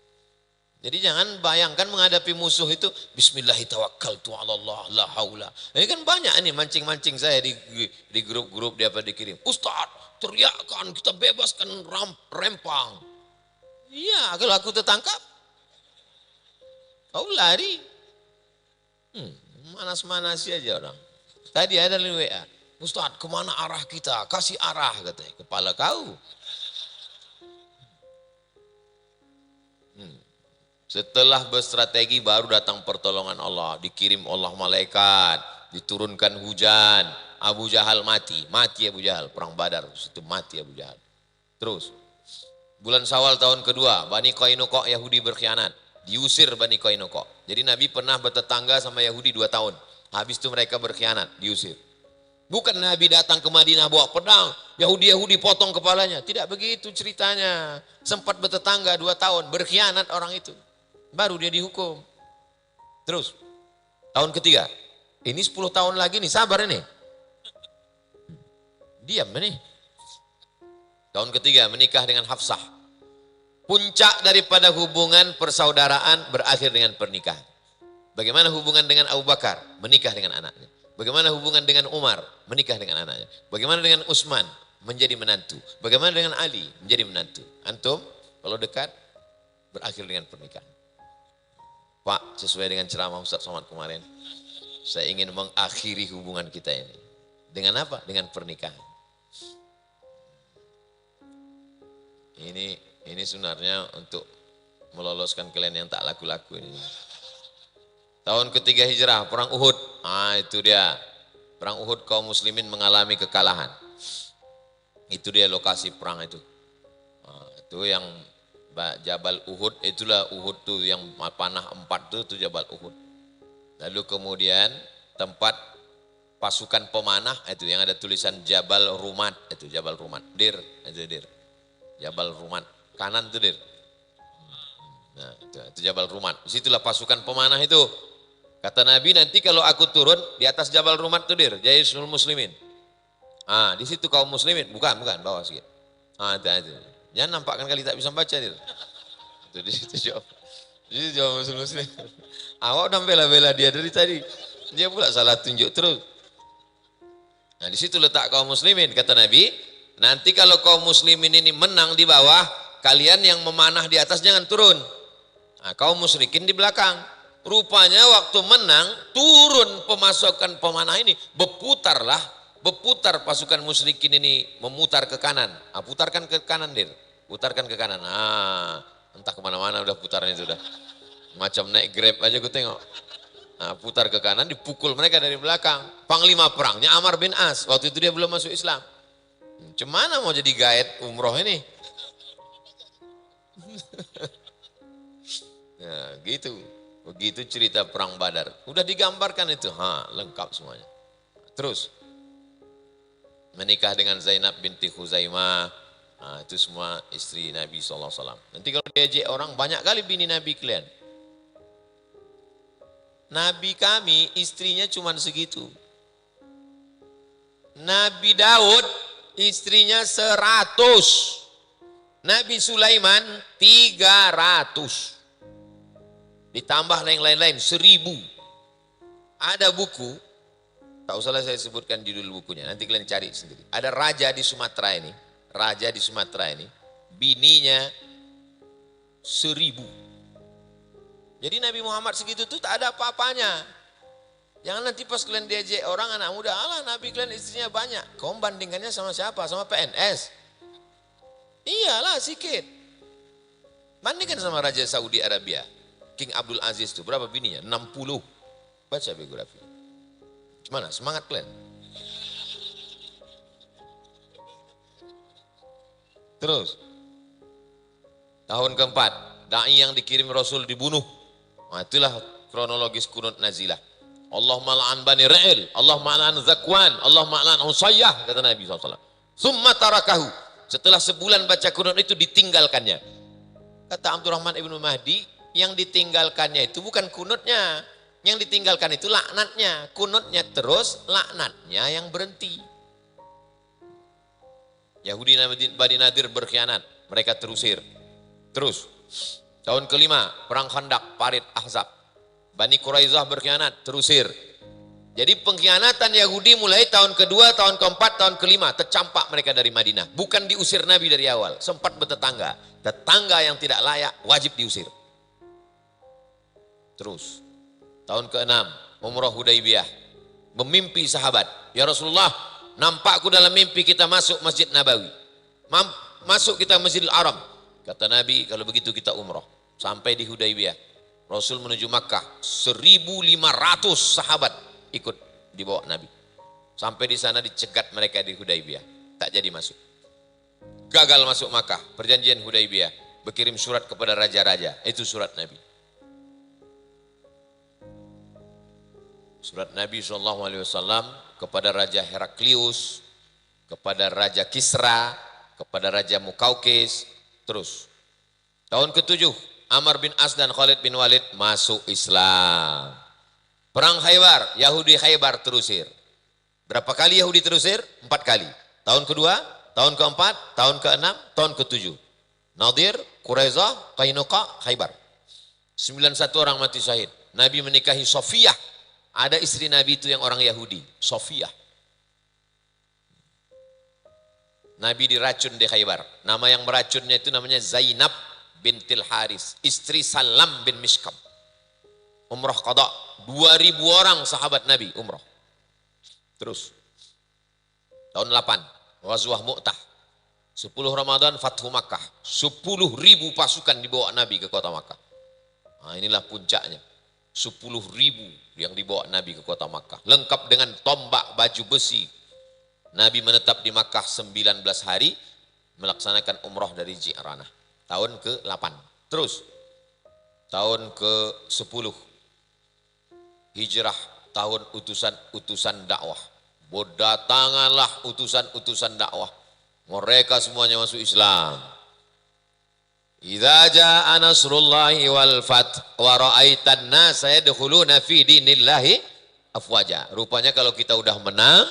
Jadi jangan bayangkan menghadapi musuh itu bismillahirrahmanirrahim la haula. Ini kan banyak nih mancing-mancing saya di grup-grup dia dikirim. Ustaz, teriakkan kita bebaskan Rempang. Iya, kalau aku tertangkap kau lari. Manas-manasi aja orang. Tadi ada di WA. Ustaz, kemana arah kita? Kasih arah katanya. Kepala kau. Setelah berstrategi baru datang pertolongan Allah. Dikirim Allah malaikat. Diturunkan hujan. Abu Jahal mati. Mati Abu Jahal. Perang Badar. Situ mati Abu Jahal. Terus. Bulan Syawal tahun kedua. Bani Qainuqa Yahudi berkhianat. Diusir Bani Qainuqa. Jadi Nabi pernah bertetangga sama Yahudi 2 tahun. Habis itu mereka berkhianat. Diusir. Bukan Nabi datang ke Madinah bawa pedang. Yahudi-Yahudi potong kepalanya. Tidak begitu ceritanya. Sempat bertetangga 2 tahun. Berkhianat orang itu. Baru dia dihukum. Terus, tahun ketiga. Ini 10 tahun lagi nih, sabar ini. Diam ini. Tahun ketiga menikah dengan Hafsah. Puncak daripada hubungan persaudaraan berakhir dengan pernikahan. Bagaimana hubungan dengan Abu Bakar? Menikah dengan anaknya. Bagaimana hubungan dengan Umar? Menikah dengan anaknya. Bagaimana dengan Utsman? Menjadi menantu. Bagaimana dengan Ali? Menjadi menantu. Antum, kalau dekat, berakhir dengan pernikahan. Pak, sesuai dengan ceramah Ustaz Somad kemarin, saya ingin mengakhiri hubungan kita ini. Dengan apa? Dengan pernikahan. Ini sebenarnya untuk meloloskan kalian yang tak laku-laku ini. Tahun ketiga Hijrah, Perang Uhud. Itu dia. Perang Uhud kaum muslimin mengalami kekalahan. Itu dia lokasi perang itu. Itu yang Jabal Uhud, itulah Uhud tuh yang panah 4 itu Jabal Uhud. Lalu kemudian tempat pasukan pemanah itu yang ada tulisan Jabal Rumat, itu Jabal Rumat. Dir, itu Dir. Jabal Rumat, kanan itu Dir. Nah, itu Jabal Rumat. Disitulah pasukan pemanah itu. Kata Nabi, nanti kalau aku turun di atas Jabal Rumat itu Dir, Jaisul Muslimin. Di situ kaum muslimin, bukan, bawah sedikit. Itu. Jangan nampakkan kali tak bisa baca Dir. Itu di situ jawab. Di situ jawab muslim. Awak udah bela-bela dia dari tadi. Dia pula salah tunjuk terus. Nah, di situ letak kaum muslimin, kata Nabi. Nanti kalau kaum muslimin ini menang di bawah, kalian yang memanah di atas jangan turun. Nah, kaum musyrikin di belakang. Rupanya waktu menang, turun pemasukan pemanah ini, berputar pasukan musyrikin ini memutar ke kanan. Ah, putarkan ke kanan, Dir. Putarkan ke kanan. Ah, entah kemana-mana udah putaran itu udah. Macam naik Grab aja gue tengok. Nah, putar ke kanan, dipukul mereka dari belakang. Panglima perangnya Amr bin As. Waktu itu dia belum masuk Islam. Cemana mau jadi guide umroh ini? Nah, gitu. Begitu cerita perang Badar. Udah digambarkan itu. Lengkap semuanya. Terus menikah dengan Zainab binti Khuzaimah. Nah, itu semua istri Nabi SAW. Nanti kalau diajak orang, banyak kali bini Nabi kalian. Nabi kami istrinya cuma segitu. Nabi Daud istrinya 100. Nabi Sulaiman 300. Ditambah yang lain-lain 1000. Ada buku, tak usahlah saya sebutkan judul bukunya, nanti kalian cari sendiri. Ada raja di Sumatera ini, bininya 1000. Jadi Nabi Muhammad segitu tuh tak ada apa-apanya. Jangan nanti pas kalian diajak orang anak muda, alah Nabi kalian istrinya banyak. Kau bandingkannya sama siapa? Sama PNS? Iyalah sikit. Bandingkan sama Raja Saudi Arabia. King Abdul Aziz itu berapa bininya? 60. Baca biografi. Gimana? Semangat kalian? Terus. Tahun keempat, dai yang dikirim Rasul dibunuh. Nah, itulah kronologis kunut nazilah. Allahumma la'an bani Ra'il, Allahumma la'an Zakwan, Allahumma la'an Usayyah, kata Nabi SAW. Summa tarakahu. Setelah sebulan baca kunut itu ditinggalkannya. Kata Abdurrahman ibnu Mahdi, yang ditinggalkannya itu bukan kunutnya. Yang ditinggalkan itu laknatnya. Kunutnya terus, laknatnya yang berhenti. Yahudi Bani Nadir berkhianat. Mereka terusir. Terus, tahun kelima, perang Khandaq, Parit Ahzab. Bani Quraizah berkhianat, terusir. Jadi pengkhianatan Yahudi mulai tahun kedua, tahun keempat, tahun kelima. Tercampak mereka dari Madinah. Bukan diusir Nabi dari awal. Sempat bertetangga. Tetangga yang tidak layak, wajib diusir. Terus, tahun ke-6, Umrah Hudaybiyah. Memimpi sahabat. Ya Rasulullah, nampakku dalam mimpi kita masuk Masjid Nabawi. Masuk kita Masjidil Haram. Kata Nabi, kalau begitu kita umrah. Sampai di Hudaybiyah. Rasul menuju Makkah. 1.500 sahabat ikut dibawa Nabi. Sampai di sana dicegat mereka di Hudaybiyah. Tak jadi masuk. Gagal masuk Makkah. Perjanjian Hudaybiyah. Berkirim surat kepada raja-raja. Itu surat Nabi. Surat Nabi SAW kepada Raja Heraklius, kepada Raja Kisra, kepada Raja Mukaukis. Terus, tahun ke-7, Amr bin As dan Khalid bin Walid masuk Islam. Perang Khaybar, Yahudi Khaybar terusir. Berapa kali Yahudi terusir? 4 kali. Tahun kedua, tahun keempat, tahun ke-6, tahun ke-7. Nadir, Quraizah, Qainuqa, Khaybar. 91 orang mati syahid. Nabi menikahi Sofiyah. Ada istri Nabi itu yang orang Yahudi, Sofiyah. Nabi diracun di Khaybar. Nama yang meracunnya itu namanya Zainab bintil Haris, istri Salam bin Mishkam. Umrah qada, 2000 orang sahabat Nabi umrah. Terus, tahun 8, Ghazwah Mu'tah. 10 Ramadan, Fathu Makkah. 10.000 pasukan dibawa Nabi ke kota Makkah. Nah, inilah puncaknya. 10.000 yang dibawa Nabi ke kota Makkah. Lengkap dengan tombak, baju besi. Nabi menetap di Makkah 19 hari, melaksanakan umrah dari Ji'ranah. Tahun ke-8. Terus, tahun ke-10. Hijrah, tahun utusan-utusan dakwah. Berdatanganlah utusan-utusan dakwah. Mereka semuanya masuk Islam. Idza jaa nasrullahi wal fath wa ra'aitan nasa yadkhuluna fi dinillahi afwaja. Rupanya kalau kita udah menang,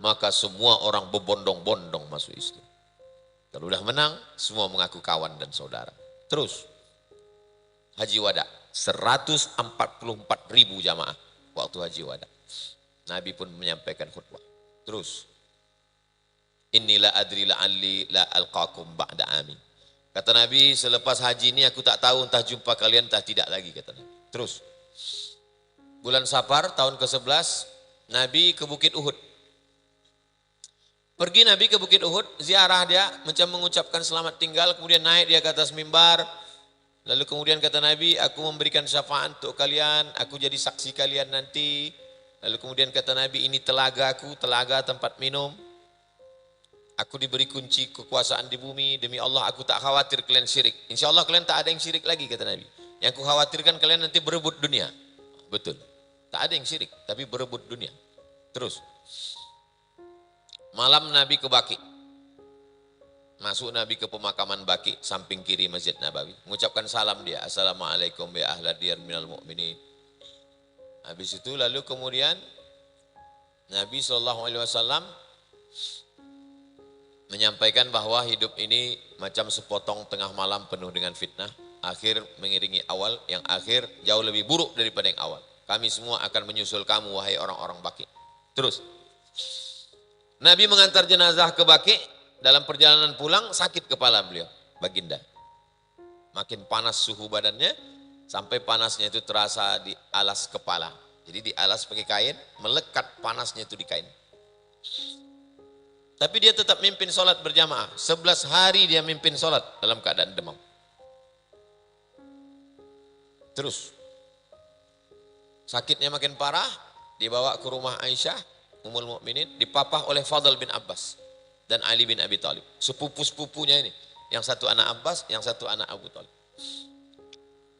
maka semua orang berbondong-bondong masuk Islam. Kalau udah menang, semua mengaku kawan dan saudara. Terus, Haji Wada, 144.000 jamaah waktu Haji Wada. Nabi pun menyampaikan khutbah. Terus, inilah adri la'alli la alqakum ba'da amin. Kata Nabi, selepas haji ini aku tak tahu entah jumpa kalian entah tidak lagi, kata Nabi. Terus, bulan Safar tahun ke-11, Nabi ke Bukit Uhud. Pergi Nabi ke Bukit Uhud, ziarah dia, macam mengucapkan selamat tinggal, kemudian naik dia ke atas mimbar. Lalu kemudian kata Nabi, aku memberikan syafaat untuk kalian, aku jadi saksi kalian nanti. Lalu kemudian kata Nabi, ini telagaku, telaga tempat minum. Aku diberi kunci kekuasaan di bumi, demi Allah aku tak khawatir kalian syirik. Insya Allah kalian tak ada yang syirik lagi, kata Nabi. Yang ku khawatirkan kalian nanti berebut dunia. Betul, tak ada yang syirik, tapi berebut dunia. Terus, malam Nabi ke Baqi. Masuk Nabi ke pemakaman Baqi, samping kiri Masjid Nabawi. Mengucapkan salam dia, Assalamualaikum ya ahla diyar minal mu'minin. Habis itu lalu kemudian Nabi SAW menyampaikan bahwa hidup ini macam sepotong tengah malam penuh dengan fitnah, akhir mengiringi awal, yang akhir jauh lebih buruk daripada yang awal. Kami semua akan menyusul kamu wahai orang-orang Baqi. Terus, Nabi mengantar jenazah ke Baqi, dalam perjalanan pulang sakit kepala beliau, baginda. Makin panas suhu badannya, sampai panasnya itu terasa di alas kepala. Jadi di alas pakai kain, melekat panasnya itu di kain. Tapi dia tetap mimpin sholat berjamaah. 11 hari dia mimpin sholat dalam keadaan demam. Terus, sakitnya makin parah, dibawa ke rumah Aisyah, Ummul Mukminin, dipapah oleh Fadl bin Abbas dan Ali bin Abi Thalib. Sepupu-sepupunya ini. Yang satu anak Abbas, yang satu anak Abu Thalib.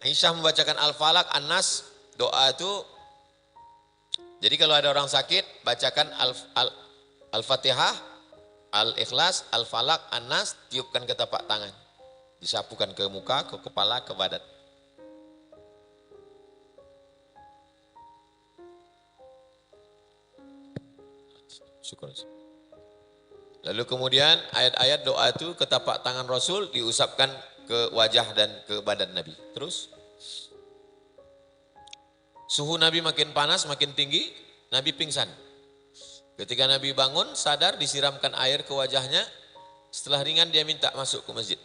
Aisyah membacakan Al-Falaq, An-Nas, doa itu. Jadi kalau ada orang sakit, bacakan Al-Fatihah, Al-Ikhlas, Al-Falaq, An-Nas, tiupkan ke tapak tangan. Disapukan ke muka, ke kepala, ke badan. Syukur. Lalu kemudian ayat-ayat doa itu ke tapak tangan Rasul diusapkan ke wajah dan ke badan Nabi. Terus suhu Nabi makin panas, makin tinggi, Nabi pingsan. Ketika Nabi bangun, sadar, disiramkan air ke wajahnya. Setelah ringan dia minta masuk ke masjid.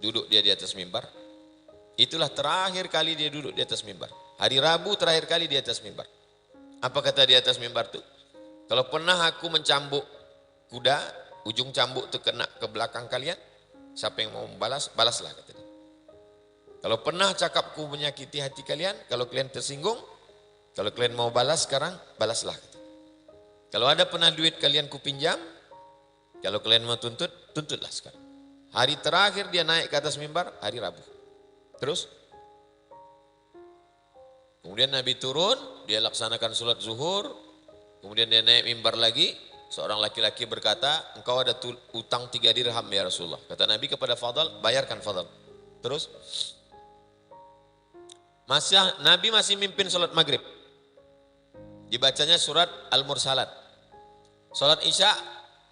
Duduk dia di atas mimbar. Itulah terakhir kali dia duduk di atas mimbar. Hari Rabu terakhir kali di atas mimbar. Apa kata di atas mimbar itu? Kalau pernah aku mencambuk kuda, ujung cambuk itu kena ke belakang kalian, siapa yang mau membalas, balaslah, kata dia. Kalau pernah cakapku menyakiti hati kalian, kalau kalian tersinggung, kalau kalian mau balas sekarang, balaslah. Kalau ada pernah duit kalian kupinjam, kalau kalian mau tuntut, tuntutlah sekarang. Hari terakhir dia naik ke atas mimbar, hari Rabu. Terus, kemudian Nabi turun, dia laksanakan sholat zuhur, kemudian dia naik mimbar lagi, seorang laki-laki berkata, engkau ada utang 3 dirham ya Rasulullah. Kata Nabi kepada Fadl, bayarkan Fadl. Terus, Nabi masih mimpin sholat maghrib. Dibacanya surat Al-Mursalat. Sholat Isya,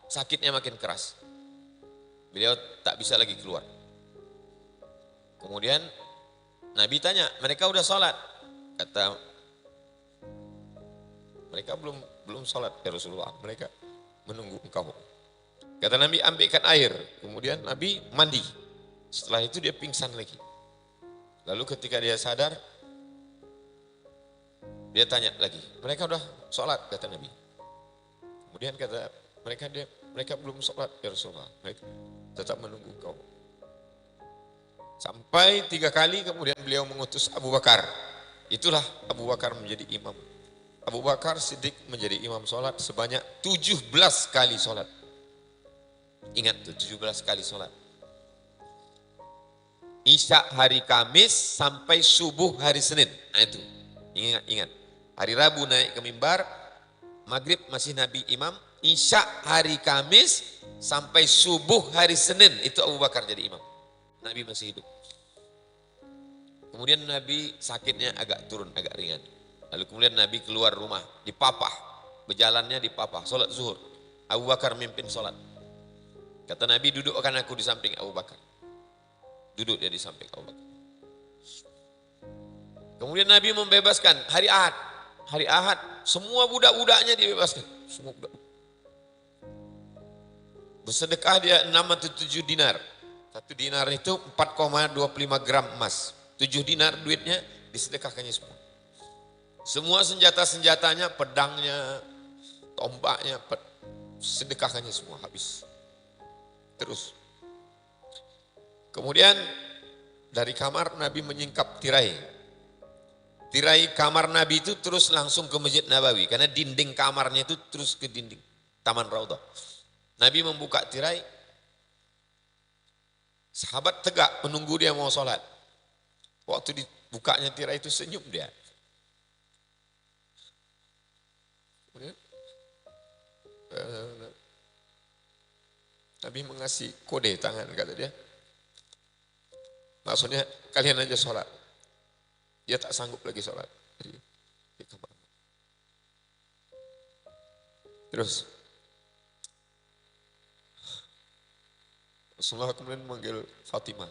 sakitnya makin keras. Beliau tak bisa lagi keluar. Kemudian Nabi tanya, mereka udah sholat? Kata, mereka belum sholat ya Rasulullah, mereka menunggu engkau. Kata Nabi, ambilkan air. Kemudian Nabi mandi. Setelah itu dia pingsan lagi. Lalu ketika dia sadar, dia tanya lagi, mereka udah sholat? Kata Nabi. Kemudian kata mereka belum sholat ya Rasulullah, mereka tetap menunggu engkau. Sampai 3 kali kemudian beliau mengutus Abu Bakar. Itulah Abu Bakar menjadi imam. Abu Bakar Siddiq menjadi imam sholat sebanyak 17 kali sholat. Ingat tuh, 17 kali sholat. Isya hari Kamis sampai subuh hari Senin. Nah itu, ingat. Hari Rabu naik ke mimbar, Maghrib masih Nabi imam, Isya hari Kamis sampai subuh hari Senin, itu Abu Bakar jadi imam. Nabi masih hidup. Kemudian Nabi sakitnya agak turun, agak ringan. Lalu kemudian Nabi keluar rumah, dipapah, berjalannya dipapah, sholat zuhur. Abu Bakar mimpin sholat. Kata Nabi, dudukkan aku di samping Abu Bakar. Duduk dia di samping Abu Bakar. Kemudian Nabi membebaskan hari Ahad. Hari Ahad, semua budak-budaknya dibebaskan. Semua budak. Bersedekah dia 6 atau 7 dinar. 1 dinar itu 4,25 gram emas. 7 dinar duitnya disedekahkannya semua. Semua senjata-senjatanya, pedangnya, tombaknya, sedekahkannya semua habis. Terus. Kemudian dari kamar Nabi menyingkap tirai. Tirai kamar Nabi itu terus langsung ke Masjid Nabawi. Karena dinding kamarnya itu terus ke dinding Taman Raudhah. Nabi membuka tirai. Sahabat tegak menunggu dia mau sholat. Waktu dibukanya tirai itu senyum dia. Kemudian, Nabi mengasih kode tangan kata dia. Maksudnya kalian aja sholat. Dia tak sanggup lagi sholat. Di kamar. Terus Rasulullah kemudian memanggil Fatimah.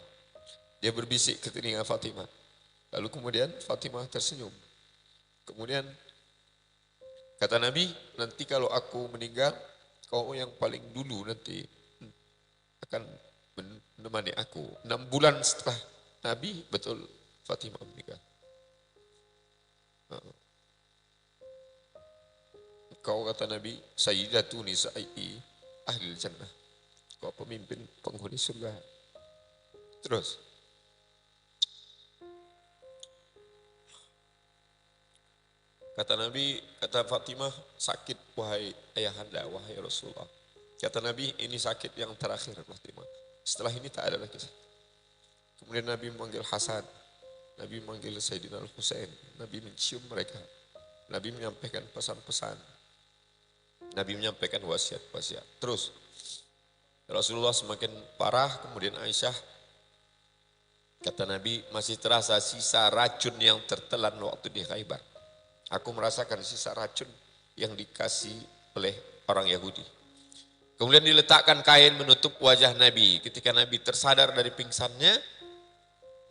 Dia berbisik ke telinga Fatimah. Lalu kemudian Fatimah tersenyum. Kemudian kata Nabi, nanti kalau aku meninggal, kau yang paling dulu nanti akan menemani aku. 6 bulan setelah Nabi, betul Fatimah meninggal. Kau kata Nabi, Sayyidatu nisa'i ahli jannah. Kau pemimpin penghuni surga. Terus. Kata Nabi, kata Fatimah, sakit wahai ayahanda, wahai Rasulullah. Kata Nabi, ini sakit yang terakhir Fatimah. Setelah ini tak ada lagi. Kemudian Nabi memanggil Hasan. Nabi memanggil Sayyidina Al-Husain. Nabi mencium mereka. Nabi menyampaikan pesan-pesan. Nabi menyampaikan wasiat-wasiat. Terus Rasulullah semakin parah, kemudian Aisyah, kata Nabi, masih terasa sisa racun yang tertelan waktu di Khaybar. Aku merasakan sisa racun yang dikasih oleh orang Yahudi. Kemudian diletakkan kain menutup wajah Nabi. Ketika Nabi tersadar dari pingsannya,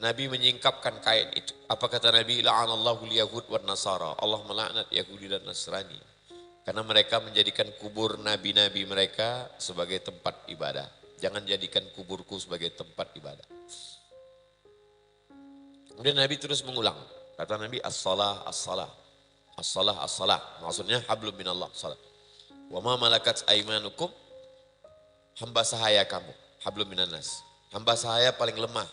Nabi menyingkapkan kain itu. Apa kata Nabi? La'anallahu liyahud wa nasara. Allah melaknat Yahudi dan Nasrani. Karena mereka menjadikan kubur nabi-nabi mereka sebagai tempat ibadah. Jangan jadikan kuburku sebagai tempat ibadah. Kemudian Nabi terus mengulang. Kata Nabi, as-salah, as-salah. As-salah, as-salah. Maksudnya hablum minallah, salah. Wa ma malakat aimanukum, hamba sahaya kamu. Hablum minannas. Hamba sahaya paling lemah.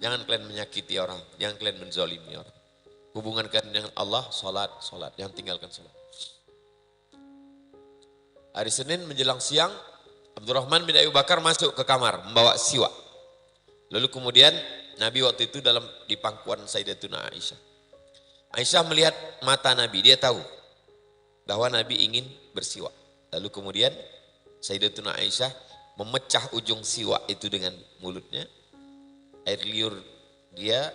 Jangan kalian menyakiti orang. Jangan kalian menzalimi orang. Hubungan kalian dengan Allah, salat, salat. Jangan tinggalkan salat. Hari Senin menjelang siang, Abdurrahman bin Abi Bakar masuk ke kamar membawa siwak. Lalu kemudian Nabi waktu itu di pangkuan Sayyidatuna Aisyah. Aisyah melihat mata Nabi, dia tahu bahwa Nabi ingin bersiwak. Lalu kemudian Sayyidatuna Aisyah memecah ujung siwak itu dengan mulutnya. Air liur dia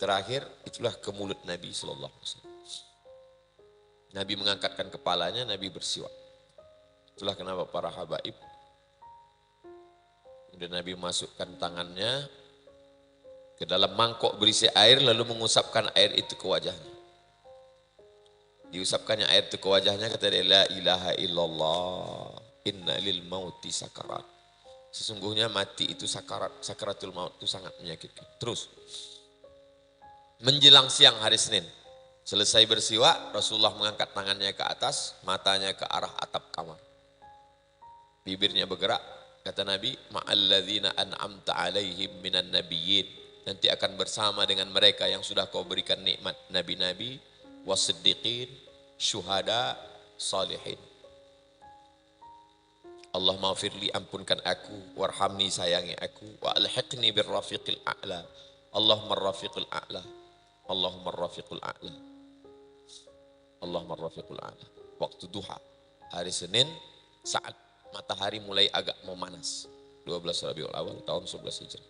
terakhir itulah ke mulut Nabi SAW. Nabi mengangkatkan kepalanya, Nabi bersiwak. Itulah kenapa para habaib. Kemudian Nabi masukkan tangannya ke dalam mangkok berisi air lalu mengusapkan air itu ke wajahnya. Diusapkannya air itu ke wajahnya, kata dia, la ilaha illallah inna lil mauti sakarat. Sesungguhnya mati itu sakarat, sakaratul maut itu sangat menyakitkan. Terus menjelang siang hari Senin, selesai bersiwak, Rasulullah mengangkat tangannya ke atas, matanya ke arah atap kamar. Bibirnya bergerak, kata Nabi, ma'alladzina an'amta alaihim minan nabiyyin. Nanti akan bersama dengan mereka yang sudah kau berikan nikmat nabi-nabi, wasiddiqin, syuhada, salihin. Allah maghfirli, ampunkan aku, warhamni, sayangi aku, wa alhiqni birrafiqil a'la. Allahumma rafiqul a'la. Allahumma rafiqul a'la. Allahumma rafiqul a'la. Waktu duha, hari Senin, saat matahari mulai agak memanas. 12 Rabiul Awal tahun 11 Hijrah.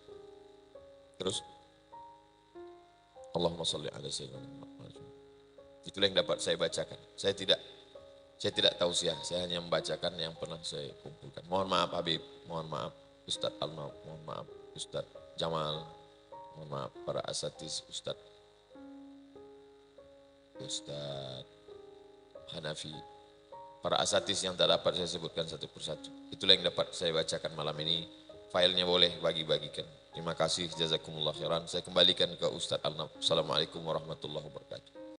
Terus Allahumma sholli ala sayyidina Muhammad. Itulah yang dapat saya bacakan. Saya tidak tausiah, saya hanya membacakan yang pernah saya kumpulkan. Mohon maaf Habib, mohon maaf Ustadz Alma, mohon maaf Ustadz Jamal, mohon maaf para asatis, Ustadz Hanafi, para asatis yang tak dapat saya sebutkan satu persatu. Itulah yang dapat saya bacakan malam ini. filenya boleh bagi-bagikan. Terima kasih, jazakumullah khairan. Saya kembalikan ke Ustadz Arnab. Assalamualaikum warahmatullahi wabarakatuh.